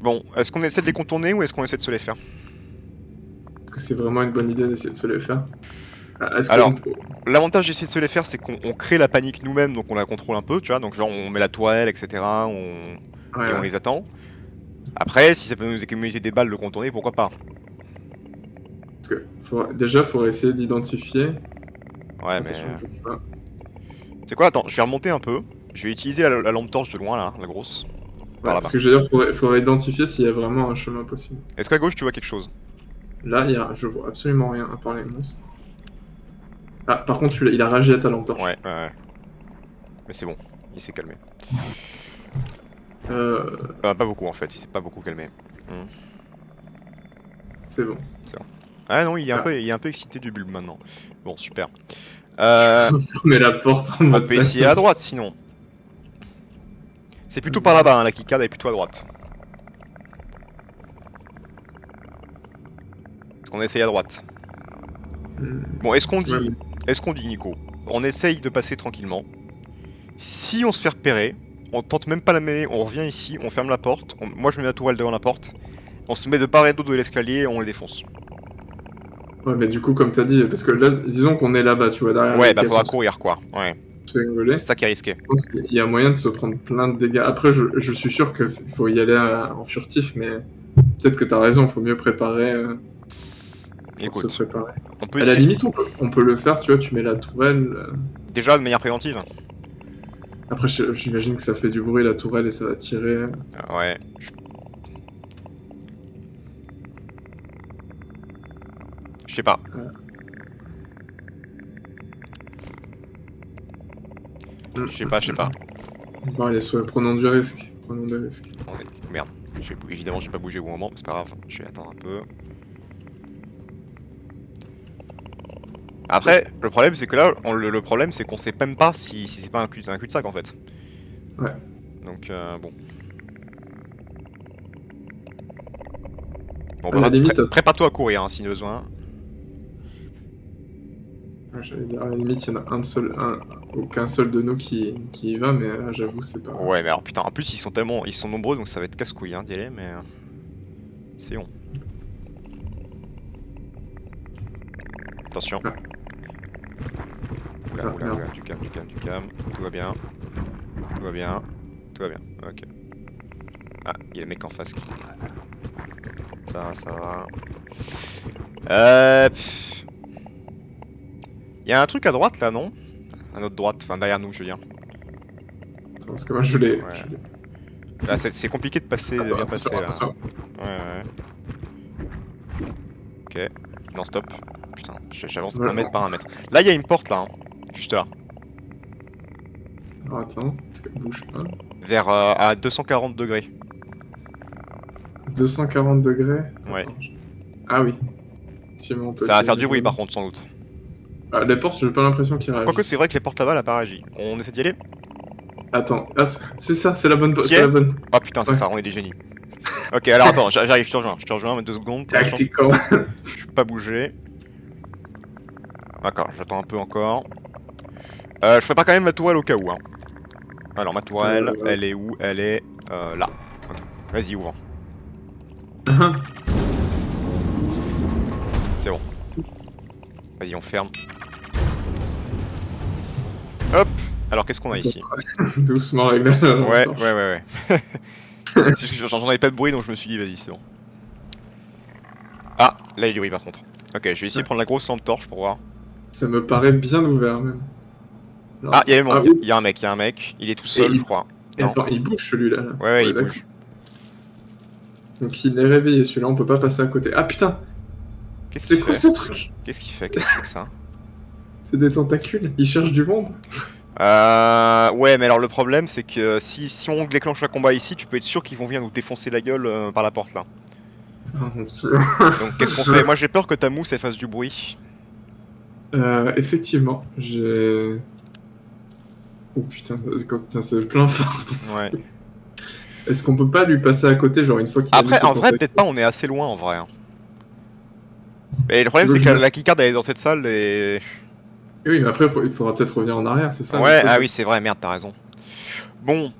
Bon, est-ce qu'on essaie de les contourner ou est-ce qu'on essaie de se les faire? Est-ce que c'est vraiment une bonne idée d'essayer de se les faire? Est-ce Alors, qu'on... l'avantage d'essayer de se les faire, c'est qu'on crée la panique nous-mêmes, donc on la contrôle un peu, tu vois. Donc, genre, on met la tourelle, etc. Ouais, Et on ouais. les attend. Après, si ça peut nous économiser des balles de contourner, pourquoi pas? Parce que déjà, il faudrait essayer d'identifier. Ouais, mais. Attention, je sais pas. C'est quoi? Attends, je vais remonter un peu. Je vais utiliser la lampe torche de loin, là, la grosse. Ouais, Par parce là-bas. que je veux dire, faudrait identifier s'il y a vraiment un chemin possible. Est-ce qu'à gauche, tu vois quelque chose? Là, je vois absolument rien à part les monstres. Ah, par contre, il a réagi à ta lampe torche. Ouais, ouais, ouais. Mais c'est bon, il s'est calmé. Euh, Pas beaucoup en fait, il s'est pas beaucoup calmé. c'est bon. C'est bon. Ah non, il est Ah. il est un peu excité du bulbe maintenant. Bon, super. Fermer la porte en On mode peut essayer à droite sinon. C'est plutôt par là-bas, hein, la keycard est plutôt à droite. Est-ce qu'on essaye à droite? Bon, est-ce qu'on dit, Nico, on essaye de passer tranquillement. Si on se fait repérer, on tente même pas la mêlée, on revient ici, on ferme la porte. Moi je mets la tourelle devant la porte. On se met de part et d'autre de l'escalier et on les défonce. Ouais, mais du coup, comme t'as dit, parce que là, disons qu'on est là-bas, tu vois, derrière Ouais, les bah caisses faudra en dessous, courir quoi. Ouais, tu fais rigoler. c'est ça qui est risqué. Je pense qu'il y a moyen de se prendre plein de dégâts. Après, je suis sûr qu'il faut y aller en furtif, mais peut-être que t'as raison, il faut mieux préparer pour se Écoute, préparer. on peut À la essayer. limite, on peut le faire, tu vois, tu mets la tourelle. Déjà de manière préventive. Après, j'imagine que ça fait du bruit la tourelle et ça va tirer. Ouais. Je sais pas. Je sais pas, je sais pas. Bon, allez, prenons du risque. Prenons des risques. Attendez, merde. Évidemment, j'ai pas bougé au bon moment, c'est pas grave. Je vais attendre un peu. Après, le problème c'est que là, le problème c'est qu'on sait même pas si c'est pas un cul-de-sac en fait. Ouais. Donc bon. Bon, À la limite, prépare-toi à courir hein, si besoin. j'allais dire, à la limite, il y en a aucun seul de nous qui y va, mais là, j'avoue, c'est pas. Ouais, mais alors putain, en plus ils sont nombreux donc ça va être casse-couille hein, d'y aller, mais c'est bon. Attention. Ah. Oula, Ah, oula, merde. oula, du calme. Tout va bien. Tout va bien. Tout va bien. Ok. Ah, il y a le mec en face qui. Ça va. Il y a un truc à droite là, non? À notre droite, enfin derrière nous, je veux dire. Attends, parce que moi, je l'ai. Ouais. Là, c'est compliqué de passer, de bien Attention, passer là. attention. Ouais. Ok. Non, stop. Putain, j'avance Ouais. 1 mètre par 1 mètre. Là, il y a une porte là, hein. Juste là. Alors, attends, parce que bouge pas. Vers à 240 degrés. 240 degrés. Ouais. Attends, ah oui. Si, mais on peut Ça va essayer faire de du bruit jouer. par contre, sans doute. Ah, les portes, j'ai pas l'impression qu'ils réagissent. Quoique, c'est vrai que les portes là-bas, elle a pas réagi. On essaie d'y aller? Attends, ah, c'est ça, c'est la bonne. Qui C'est est la bonne. Oh putain, c'est Ouais. ça, on est des génies. Ok, alors attends, j'arrive, je te rejoins, mais 2 secondes. Pour l'instant, Tactical. je peux pas bouger. D'accord, j'attends un peu encore. Je prépare quand même ma tourelle au cas où. Hein. Alors, ma tourelle, elle est où? Elle est là. Ok. Vas-y, ouvre. C'est bon. Vas-y, on ferme. Hop. Alors, qu'est-ce qu'on a ici? Doucement, régler la Ouais. torche. J'en avais pas de bruit, donc je me suis dit, vas-y, c'est bon. Ah, là, il y a du bruit par contre. Ok, je vais essayer de prendre la grosse lampe torche pour voir. Ça me paraît bien ouvert, même. Alors, Ah, il y a oui. il y a un mec. Il est tout seul, je crois. Et Non. attends, il bouge celui-là. Là. Ouais, il d'accord. bouge. Donc il est réveillé, celui-là, on peut pas passer à côté. Ah putain, Qu'est-ce c'est qu'il quoi fait? ce truc? Qu'est-ce qu'il fait? Qu'est-ce que c'est que ça? C'est des tentacules, il cherche du monde. Ouais, mais alors le problème c'est que si on déclenche un combat ici, tu peux être sûr qu'ils vont venir nous défoncer la gueule par la porte là. Ah, mon Dieu. Donc qu'est-ce qu'on fait? Moi j'ai peur que ta mousse elle fasse du bruit. Effectivement, j'ai... Oh putain, c'est plein phare. Ouais. Est-ce qu'on peut pas lui passer à côté, genre une fois qu'il a mis Après, ses en vrai, tentacules? peut-être pas, on est assez loin en vrai, hein. Mais le Tu problème veux c'est que que je la keycard elle est dans cette salle et... Oui, mais après, il faudra peut-être revenir en arrière, c'est ça le Ouais, truc. ah oui c'est vrai, merde, t'as raison. Bon,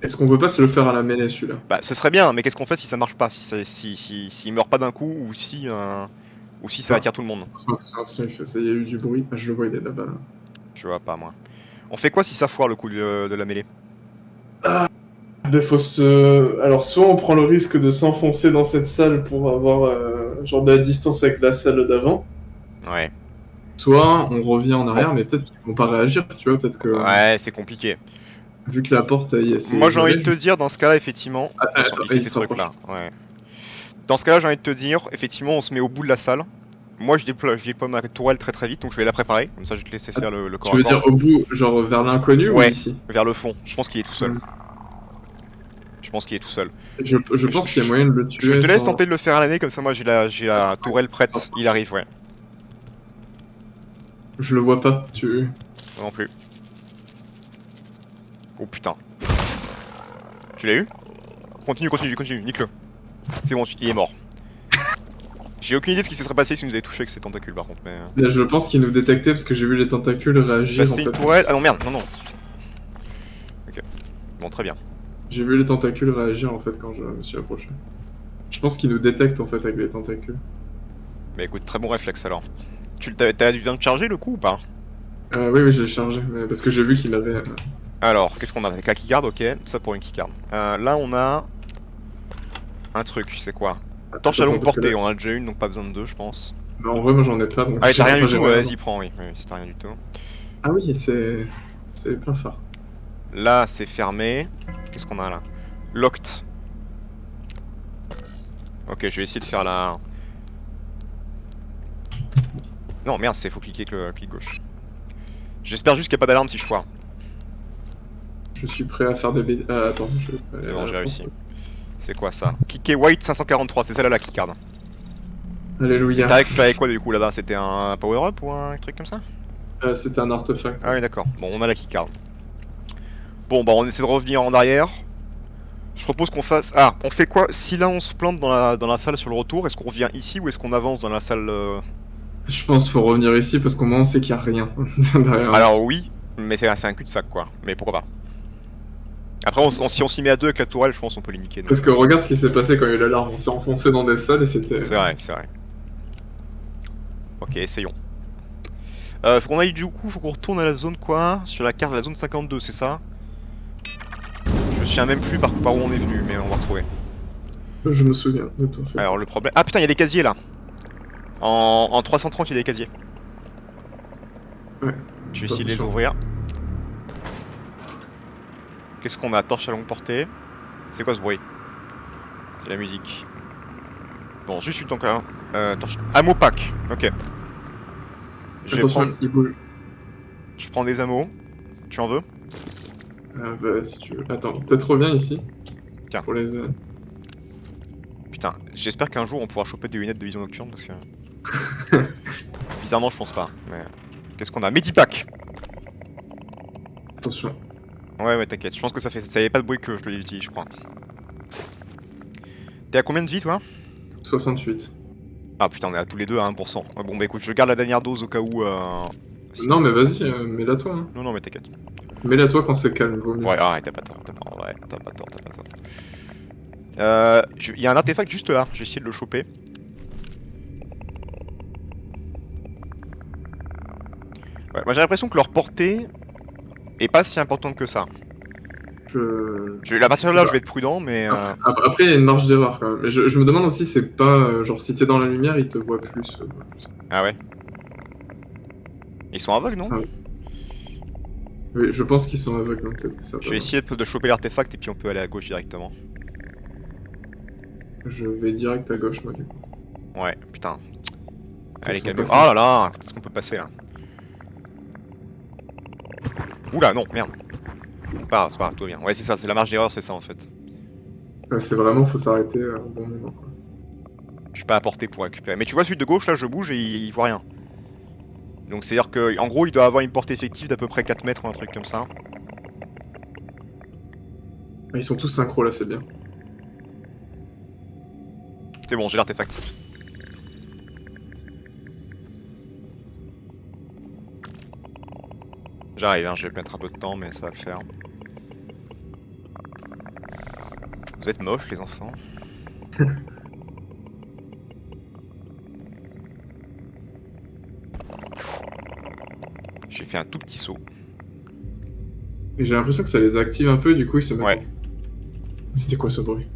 Est-ce qu'on peut pas se le faire à la mêlée, celui-là? bah ce serait bien, mais qu'est-ce qu'on fait si ça marche pas? S'il meurt pas d'un coup ou si ça Ah, attire tout le monde? attention, ça y a eu du bruit. Ah, je le vois, il est là-bas. Là. Je vois pas moi. On fait quoi si ça foire le coup de la mêlée? Ben, faut se... Alors, soit on prend le risque de s'enfoncer dans cette salle pour avoir genre de la distance avec la salle d'avant, Ouais. soit on revient en Bon, arrière, mais peut-être qu'ils vont pas réagir, tu vois, peut-être que ouais, c'est compliqué. vu que la porte s'est Moi j'ai envie de gelée, te dire, dans ce cas-là, effectivement... Attends, Attention, attends, il fait il ces se trucs rapproche. là, ouais. Dans ce cas-là, j'ai envie de te dire, effectivement, on se met au bout de la salle. Moi, je déploie ma tourelle très très vite, donc je vais la préparer. Comme ça, je vais te laisser faire le corps Tu à veux corps. dire au bout, genre vers l'inconnu ou Ouais, ici? vers le fond. Je pense qu'il est tout seul. Hmm. Je pense qu'il est tout seul. Je Je, pense qu'il y a je- moyen de le je tuer te laisse sans... tenter de le faire à l'année, comme ça, moi, j'ai la tourelle prête. Il arrive, ouais. Je le vois pas, tu... Moi non plus. Oh putain. Tu l'as eu? Continue, nique-le. C'est bon, il est mort. J'ai aucune idée de ce qui se serait passé si nous avait touché avec ses tentacules, par contre, mais... Là, je pense qu'il nous détectait parce que j'ai vu les tentacules Bah, réagir en c'est une fait. tourelle... Ah non, merde, non. Ok. Bon, très bien. J'ai vu les tentacules réagir en fait quand je me suis approché. Je pense qu'il nous détecte en fait avec les tentacules. Bah écoute, très bon réflexe, alors. T'as dû de charger, le coup, ou pas? Oui, oui, j'ai chargé, mais parce que j'ai vu qu'il avait... Alors, qu'est-ce qu'on a avec la keycard? Ok, ça pour une keycard. Là, on a un truc, c'est quoi? Torche à Attends, longue parce que là... portée, on en a déjà une, donc pas besoin de deux, je pense. Bah, en vrai, moi j'en ai pas, donc Ah, et t'as rien enfin, du j'ai tout? rien. Vas-y, prends, oui, si t'as rien du tout. Ah oui, c'est... C'est plein phare. Là, c'est fermé. Qu'est-ce qu'on a là? Locked. Ok, je vais essayer de faire la... Non, merde, faut cliquer avec le clic gauche. J'espère juste qu'il n'y a pas d'alarme si je foire. Je suis prêt à faire des bêtises... attends, je vais... C'est bon, j'ai réussi. C'est quoi ça? Cliquer White 543, c'est celle-là la keycard. Alléluia. T'avais quoi du coup là-bas? C'était un power-up ou un truc comme ça? C'était un artefact. Ah oui, d'accord. Bon, on a la keycard. Bon, bah on essaie de revenir en arrière. Je propose qu'on fasse... Ah, on fait quoi? Si là on se plante dans la salle sur le retour, est-ce qu'on revient ici ou est-ce qu'on avance dans la salle Je pense qu'il faut revenir ici parce qu'au moins on sait qu'il y a rien derrière. Alors oui, mais c'est un cul-de-sac quoi. Mais pourquoi pas? Après, si on s'y met à deux avec la tourelle, je pense qu'on peut les niquer. Parce que regarde ce qui s'est passé quand il y a eu l'alarme. On s'est enfoncé dans des salles et c'était... C'est vrai, c'est vrai. Ok, essayons. Faut qu'on aille du coup, faut qu'on retourne à la zone quoi? Sur la carte, la zone 52, c'est ça? Je me souviens même plus par où on est venu, mais on va retrouver. Je me souviens de ton fait. Alors le problème... Ah putain, il y a des casiers là. En 330, il y a des casiers. Ouais. Je vais essayer de les Attention. ouvrir. Qu'est-ce qu'on a? Torche à longue portée. C'est quoi ce bruit? C'est la musique. Bon, juste une encore. Torche... Ammo pack. Ok. Attention, il bouge. Je prends des ammos. Tu en veux? Bah, si tu veux. Attends, peut-être reviens ici. Tiens. Pour les... Putain, j'espère qu'un jour on pourra choper des lunettes de vision nocturne parce que... Bizarrement, je pense pas. Mais... Qu'est-ce qu'on a? Medipack. Attention. Ouais, t'inquiète. Je pense que ça avait pas de bruit que je l'utilise, je crois. T'es à combien de vie, toi? 68. Ah putain, on est à tous les deux à 1%. Ouais, bon, bah écoute, je garde la dernière dose au cas où... Non, mais vas-y, mets-la toi. Hein. Non, mais t'inquiète. Mets-la toi quand c'est calme, vaut mieux. Ouais, t'as pas tort. Ouais, t'as pas tort. Il y a un artefact juste là. Je vais essayer de le choper. Ouais, moi j'ai l'impression que leur portée est pas si importante que ça. À partir de là, je vais être prudent, mais... Après, il y a une marge d'erreur quand même. Mais je me demande aussi, c'est pas... genre, si t'es dans la lumière, il te voit plus. Ah ouais? Ils sont aveugles, non? Ça... Oui, je pense qu'ils sont aveugles, donc peut-être que ça va. Je vais essayer de choper l'artefact et puis on peut aller à gauche directement. Je vais direct à gauche, moi, du coup. Ouais, putain. Allez, calme. Passés. Oh là là, qu'est-ce qu'on peut passer là? Oula, non, merde. C'est pas grave, tout va bien. Ouais, c'est ça, c'est la marge d'erreur, c'est ça en fait. Ouais, c'est vraiment, faut s'arrêter au bon moment, quoi. Je suis pas à portée pour récupérer. Mais tu vois, celui de gauche, là, je bouge et il voit rien. Donc c'est à dire que, en gros, il doit avoir une portée effective d'à peu près 4 mètres ou un truc comme ça. Ils sont tous synchro là, c'est bien. C'est bon, j'ai l'artefact. J'arrive, hein, je vais mettre un peu de temps, mais ça va le faire. Vous êtes moches, les enfants. J'ai fait un tout petit saut. Et j'ai l'impression que ça les active un peu, du coup ils se mettent Ouais. C'était quoi ce bruit?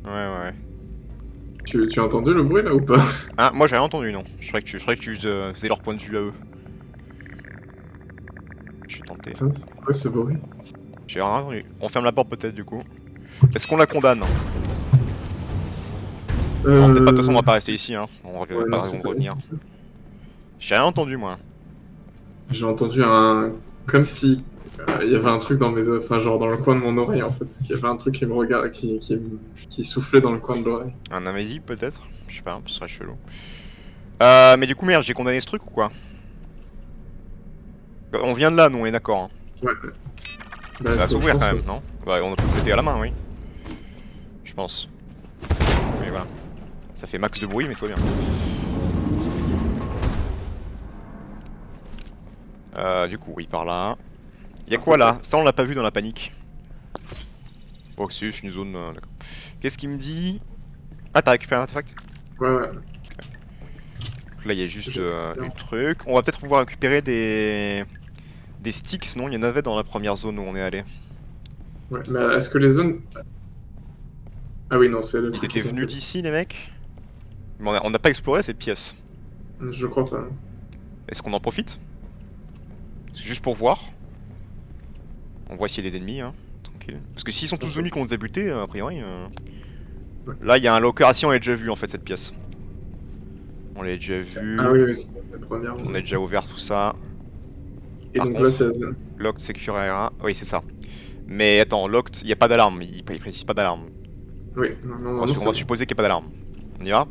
Ouais. Tu as entendu le bruit là ou pas? Ah, moi j'ai rien entendu, non. Je croyais que tu faisais leur point de vue à eux. Je suis tenté. Putain, c'était quoi ce bruit? J'ai rien entendu. On ferme la porte peut-être du coup. Est-ce qu'on la condamne? Non, peut-être pas, de toute façon on va pas rester ici, hein. On revient Ouais, pas non, raison c'est de revenir. ça. J'ai rien entendu moi. J'ai entendu un... Comme si il y avait un truc dans mes... Enfin, genre dans le coin de mon oreille, en fait. Il y avait un truc qui me regarde... qui soufflait dans le coin de l'oreille. Un invisible peut-être? Je sais pas, ce serait chelou. Mais du coup merde, j'ai condamné ce truc ou quoi? On vient de là, nous on est d'accord. Hein. Ouais. Bah, Ça va faut- je s'ouvrir pense quand même, que- non? Bah on peut le péter à la main, oui. Je pense. Mais voilà. Ça fait max de bruit, mais toi bien. Du coup, oui, par là. Y'a quoi là? Ça on l'a pas vu dans la panique. Oh, c'est juste une zone. D'accord. Qu'est-ce qu'il me dit? Ah, t'as récupéré un artefact? Ouais. Donc là, il y a juste le truc. On va peut-être pouvoir récupérer des sticks, non? Il y en avait dans la première zone où on est allé. Ouais, mais est-ce que les zones... Ah oui, non, c'est le Ils truc étaient qu'ils ont venus fait. d'ici, les mecs? Mais on n'a pas exploré cette pièce. Je crois pas. Est-ce qu'on en profite? C'est juste pour voir. On voit s'il y a des ennemis, hein. Tranquille. Parce que s'ils sont tous venus qu'on nous a butés, a priori. Ouais. Là, il y a un locker. Ah, si, on l'a déjà vu en fait, cette pièce. On l'a déjà vu. Ah oui, c'est la première. On a déjà ouvert tout ça. Et Par donc contre- là, c'est la zone. Locked, secure area. Oui, c'est ça. Mais attends, locked, il n'y a pas d'alarme. Il précise pas d'alarme. Oui, non, On va c'est bon. supposer qu'il n'y a pas d'alarme. On y va?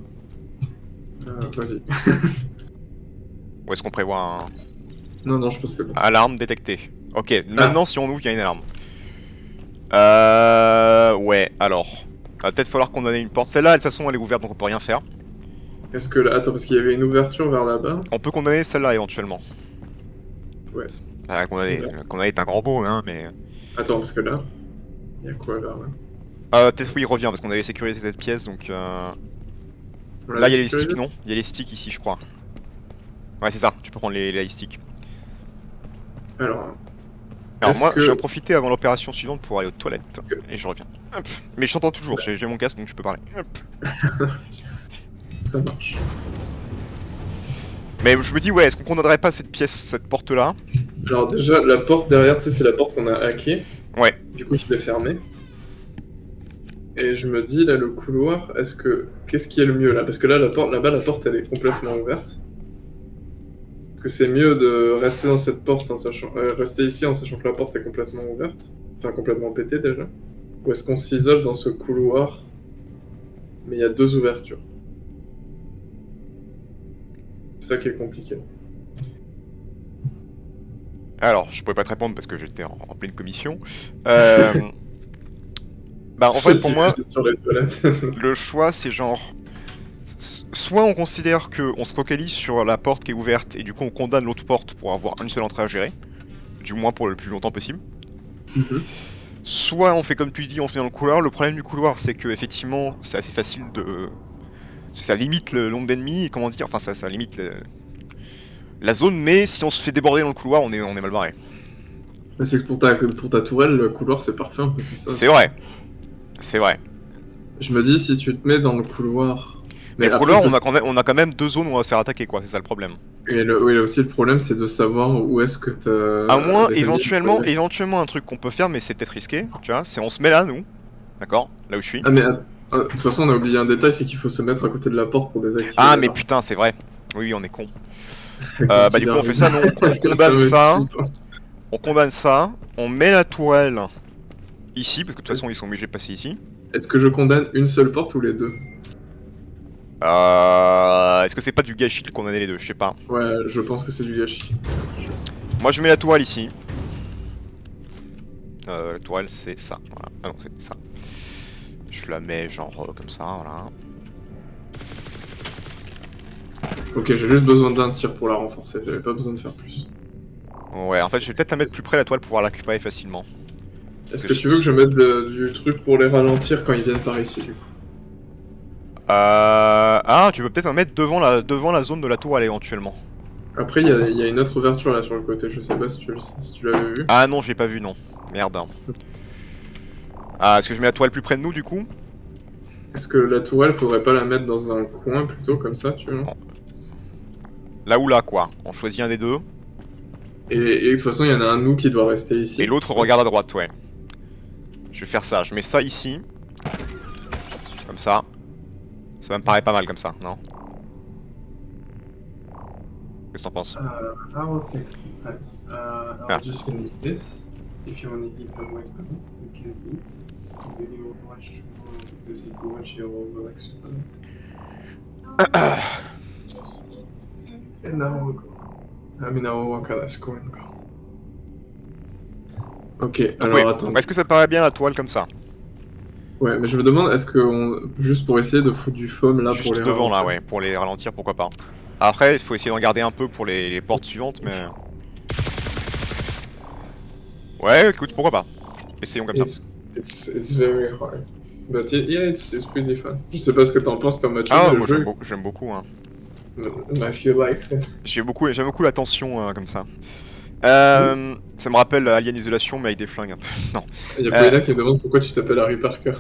Vas-y. Ou est-ce qu'on prévoit un. Non, je pense que c'est bon. Alarme détectée. Ok, Ah. maintenant si on ouvre, il y a une alarme. Ouais, alors. Va peut-être falloir condamner une porte. Celle-là, de toute façon, elle est ouverte donc on peut rien faire. Est-ce que là... Attends, parce qu'il y avait une ouverture vers là-bas. On peut condamner celle-là éventuellement. Ouais. Condamner. Ouais. Condamner est un grand mot, hein, mais. Attends, parce que là... Il y a quoi là, ouais. Peut-être oui, il revient parce qu'on avait sécurisé cette pièce donc. On Là, l'avait il y a les sécurisé sticks, non? Il y a les sticks ici, je crois. Ouais, c'est ça, tu peux prendre les sticks. Alors, Alors, Est-ce moi, que- je vais en profiter avant l'opération suivante pour aller aux toilettes. Et je reviens. Hop. Mais je t'entends toujours, j'ai mon casque donc je peux parler. Hop. ça marche. Mais je me dis, ouais, est-ce qu'on condamnerait pas cette pièce, cette porte-là? Alors déjà, la porte derrière, tu sais, c'est la porte qu'on a hackée. Ouais. Du coup, je l'ai fermée. Et je me dis, là, le couloir, est-ce que... Qu'est-ce qui est le mieux, là? Parce que là, là-bas, la porte, elle est complètement ouverte. Est-ce que c'est mieux de rester dans cette porte en sachant... rester ici en sachant que la porte est complètement ouverte? Enfin, complètement pétée, déjà. Ou est-ce qu'on s'isole dans ce couloir? Mais il y a deux ouvertures. C'est ça qui est compliqué. Alors, je pouvais pas te répondre parce que j'étais en pleine commission. Bah, en fait, pour moi, Sur les toilettes. le choix, c'est genre... Soit on considère qu'on se focalise sur la porte qui est ouverte et du coup on condamne l'autre porte pour avoir une seule entrée à gérer, du moins pour le plus longtemps possible. Mhm. Soit on fait comme tu dis, on fait dans le couloir. Le problème du couloir, c'est que effectivement, c'est assez facile de... Ça limite le nombre d'ennemis, comment dire, enfin ça limite la zone, mais si on se fait déborder dans le couloir, on est mal barré. Mais c'est que pour ta tourelle, le couloir, c'est parfait, en fait, c'est ça. C'est vrai. C'est vrai. Je me dis, si tu te mets dans le couloir... Mais le après, couloir, ça- on a quand même deux zones où on va se faire attaquer, quoi, c'est ça le problème. Et oui, aussi, le problème, c'est de savoir où est-ce que t'as... À moins, les ennemis éventuellement, peuvent aller. éventuellement, un truc qu'on peut faire, mais c'est peut-être risqué, tu vois, c'est on se met là, nous, d'accord, là où je suis. Ah, mais de toute façon, on a oublié un détail, c'est qu'il faut se mettre à côté de la porte pour désactiver. Ah, la mais barre. putain, c'est vrai. Oui, on est con. Quand Bah il du coup, on arrive. fait ça, non, on va condamne être ça, flippant. on condamne ça, on met la tourelle ici, parce que de toute façon, ils sont obligés de passer ici. Est-ce que je condamne une seule porte ou les deux? Est-ce que c'est pas du gâchis de condamner les deux? Je sais pas. Ouais, je pense que c'est du gâchis. Moi je mets la tourelle ici. La tourelle c'est ça. Voilà. Ah non, c'est ça. Je la mets genre comme ça, voilà. Ok, j'ai juste besoin d'un tir pour la renforcer, j'avais pas besoin de faire plus. Ouais, en fait je vais peut-être la mettre plus près la toile pour pouvoir la récupérer facilement. Est-ce que tu veux que je mette du truc pour les ralentir quand ils viennent par ici du coup? Ah, tu peux peut-être la mettre devant la zone de la tourelle éventuellement. Après, il y a une autre ouverture là sur le côté, je sais pas si tu l'avais vu. Ah non, je l'ai pas vu, non. Merde. Ah, est-ce que je mets la toile plus près de nous du coup? Est-ce que la tourelle, faudrait pas la mettre dans un coin plutôt comme ça, tu vois? Là ou là quoi. On choisit un des deux. Et de toute façon, il y en a un de nous qui doit rester ici. Et l'autre regarde à droite, ouais. Je vais faire ça, je mets ça ici. Comme ça. Ça me paraît pas mal comme ça, non? Qu'est-ce que t'en penses? I will take it. Ah. I'll just finish this. If you want to eat some white money, you can eat. Maybe you'll watch tomorrow because if you watch, you'll relax. Just eat And now we'll go. I mean, now we'll walk out of school and go. Ok, alors oui. attends. Est-ce que ça te paraît bien la toile comme ça? Ouais, mais je me demande, est-ce que juste pour essayer de foutre du foam là Juste pour les devant ralentir. là, ouais, pour les ralentir, pourquoi pas. Après, il faut essayer d'en garder un peu pour les portes suivantes, mais... Ouais, écoute, pourquoi pas. Essayons comme ça. It's very hard. But yeah, it's pretty fun. Je sais pas ce que t'en penses, Thomas. Ah, le moi jeu. j'aime beaucoup, hein. If you like it. J'aime beaucoup la tension comme ça. Ça me rappelle Alien Isolation, mais avec des flingues un peu. Non. Il y a Paulina qui me demande pourquoi tu t'appelles Harry Parker.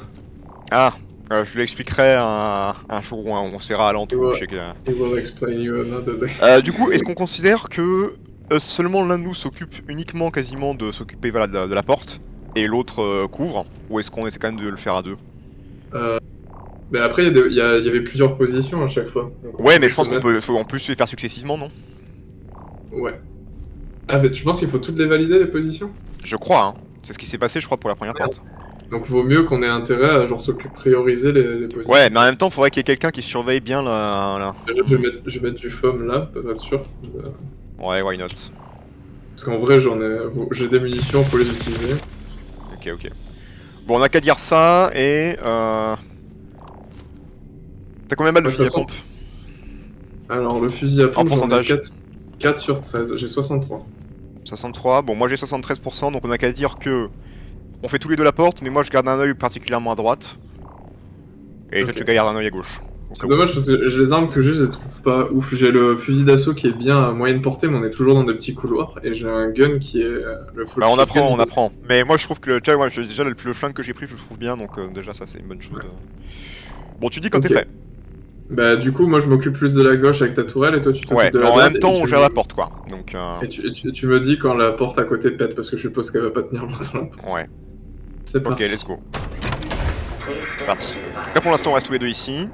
Ah, je lui expliquerai un jour où on s'ira à l'entour. Ouais. Je sais que... He will explain you another day. Du coup, est-ce qu'on considère que seulement l'un de nous s'occupe uniquement quasiment de s'occuper voilà, de la porte et l'autre couvre, ou est-ce qu'on essaie quand même de le faire à deux? Mais après, il y avait plusieurs positions à chaque fois. Donc Ouais, mais je pense se qu'on mettre- peut en plus les faire successivement, non? Ouais. Ah, mais tu penses qu'il faut toutes les valider, les positions? Je crois, hein. C'est ce qui s'est passé, je crois, pour la première porte. Donc vaut mieux qu'on ait intérêt à genre prioriser les positions. Ouais, mais en même temps, faudrait qu'il y ait quelqu'un qui surveille bien la... Déjà, je vais mettre du foam là, pour être sûr. Ouais, why not? Parce qu'en vrai, j'ai des munitions, faut les utiliser. Ok, ok. Bon, on a qu'à dire ça, et... T'as combien de balles de De fusil à toute façon- pompe? Alors, le fusil à pompe, j'en ai pourcentage. 4 sur 13, j'ai 63. 63, bon moi j'ai 73%, donc on a qu'à dire que... On fait tous les deux la porte, mais moi je garde un œil particulièrement à droite. Et toi Ok. tu gardes un œil à gauche. C'est dommage parce que les armes que j'ai, je les trouve pas ouf. J'ai le fusil d'assaut qui est bien à moyenne portée, mais on est toujours dans des petits couloirs. Et j'ai un gun qui est le full Bah on apprend, shotgun. on apprend. Mais moi je trouve que le... Déjà, déjà le flingue que j'ai pris je le trouve bien, donc déjà ça c'est une bonne chose. Bon tu dis quand Ok. t'es prêt. Bah du coup, moi je m'occupe plus de la gauche avec ta tourelle et toi tu t'occupes Ouais, de mais la en droite. même temps et on tu gère me- la porte quoi. Donc Et tu me dis quand la porte à côté pète parce que je suppose qu'elle va pas tenir longtemps. ouais. C'est Ok, parti. let's go. C'est parti. Là pour l'instant on reste tous les deux ici.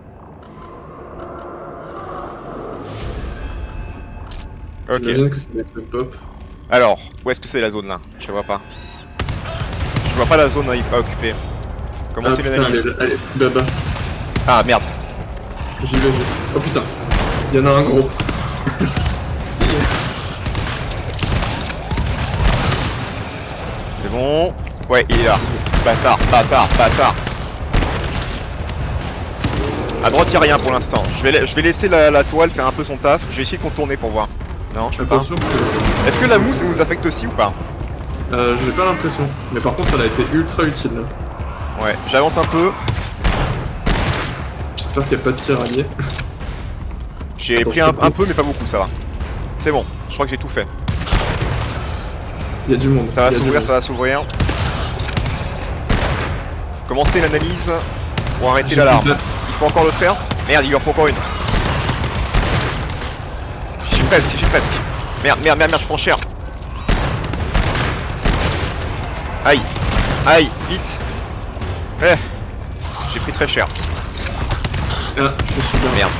Ok. J'imagine que c'est des trucs pop. Alors, où est-ce que c'est la zone là? Je vois pas. Je vois pas la zone à occuper. Comment Ah c'est putain, l'analyse? allez, baba. Ah merde. J'y vais. Oh putain, il y en a un gros. C'est bon. Ouais, il est là. Bâtard, bâtard, bâtard. À droite, y'a rien pour l'instant. Je vais laisser la toile faire un peu son taf. Je vais essayer de contourner pour voir. Non, je peux pas. Attention, parce Est-ce que la mousse elle nous affecte aussi ou pas? que j'ai pas l'impression. Mais par contre, elle a été ultra utile là. Ouais, j'avance un peu. J'espère qu'il n'y a pas de tir allié. J'ai Attends, pris je te un coupe. peu, mais pas beaucoup, ça va. C'est bon, je crois que j'ai tout fait. Il y a du monde. Ça va il y a du s'ouvrir, monde. ça va s'ouvrir. Commencer l'analyse pour arrêter J'ai l'alarme. plus de- Il faut encore le faire. Merde, il en faut encore une. J'y suis presque. Merde, je prends cher. Aïe, aïe, vite. Eh, j'ai pris très cher. Ah, je suis bien. Merde.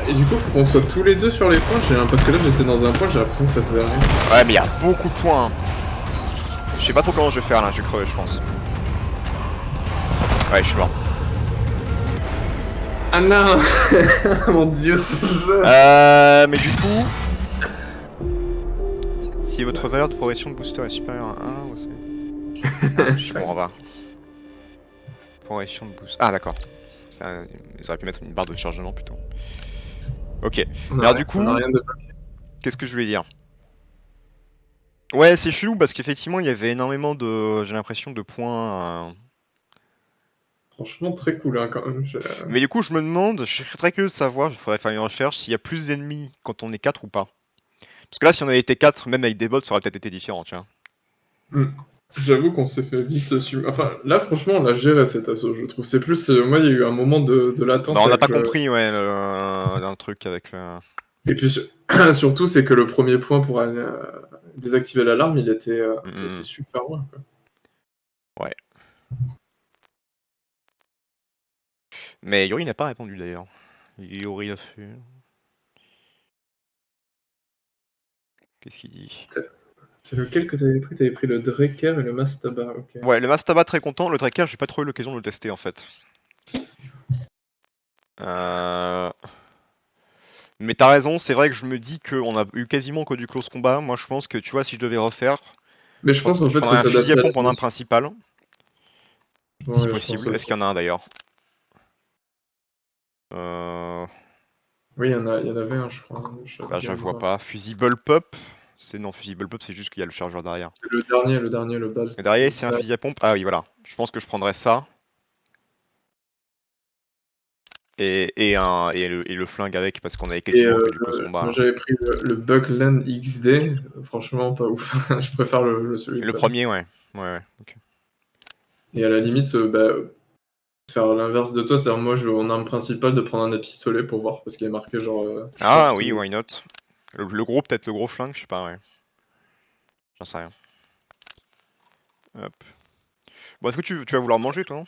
Et du coup, faut qu'on soit tous les deux sur les points. Parce que là, j'étais dans un point, j'ai l'impression que ça faisait rien. Ouais, mais il y a beaucoup de points. Je sais pas trop comment je vais faire là, je vais crever, je pense. Ouais, je suis mort. Ah non. Mon dieu, ce jeu. Mais du coup... Si votre valeur de progression de booster est supérieure à 1, vous savez... Ah, je suis bon, on va. Progression de boost. Ah, d'accord. Ils auraient pu mettre une barre de chargement plutôt. Ok. Alors du coup, on a rien débloqué. qu'est-ce que je voulais dire? Ouais, c'est chelou parce qu'effectivement, il y avait énormément de... J'ai l'impression de points... Franchement, très cool hein, quand même. Mais du coup, je me demande, je serais très curieux de savoir, je ferais faire une recherche, s'il y a plus d'ennemis quand on est 4 ou pas. Parce que là, si on avait été 4, même avec des bots, ça aurait peut-être été différent, tu vois. J'avoue qu'on s'est fait vite dessus. Enfin, là, franchement, on a géré cet assaut, je trouve. C'est plus. Moi, il y a eu un moment de latence. Bah, on n'a avec pas compris, ouais, un truc avec le... Et puis, surtout, c'est que le premier point pour désactiver l'alarme, il était super loin. Quoi. Ouais. Mais Yuri n'a pas répondu d'ailleurs. Yuri l'a fait. Qu'est-ce qu'il dit? C'est lequel que t'avais pris? T'avais pris le Dreker et le Mastaba, ok. Ouais, le Mastaba très content, le Dreker, j'ai pas trop eu l'occasion de le tester en fait. Mais t'as raison, c'est vrai que je me dis qu'on a eu quasiment que du close combat. Moi je pense que tu vois, si je devais refaire, Mais je pense en fait prendrais faut un fusil s'adapter à à la pompe en un mission. principal, Ouais, si je possible. pense Est-ce qu'il y en a un d'ailleurs? Oui, il y en avait un, je crois. Bah je vois pas. Fusible pop. Non, fusible pop, c'est juste qu'il y a le chargeur derrière. Le dernier, le bas. Et derrière, c'est un fusil à pompe. Ah oui, voilà. Je pense que je prendrais ça. Et le flingue avec, parce qu'on avait quasiment que du close combat. Moi j'avais pris le Bugland XD, franchement pas ouf. Je préfère celui Le premier, ouais. Ouais, ok. Et à la limite, faire l'inverse de toi, c'est-à-dire moi en arme principale de prendre un pistolet pour voir, parce qu'il est marqué genre. Ah short oui, ou- why not. Le gros, peut-être le gros flingue, je sais pas, ouais. J'en sais rien. Hop. Bon, est-ce que tu vas vouloir manger, toi, non?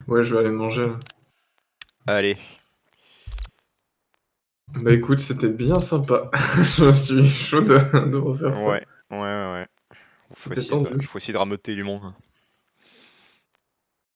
Ouais, je vais aller manger. Là. Allez. Bah écoute, c'était bien sympa. Je suis chaud de refaire ça. Ouais. Faut C'était essayer tendu. de rameuter du monde.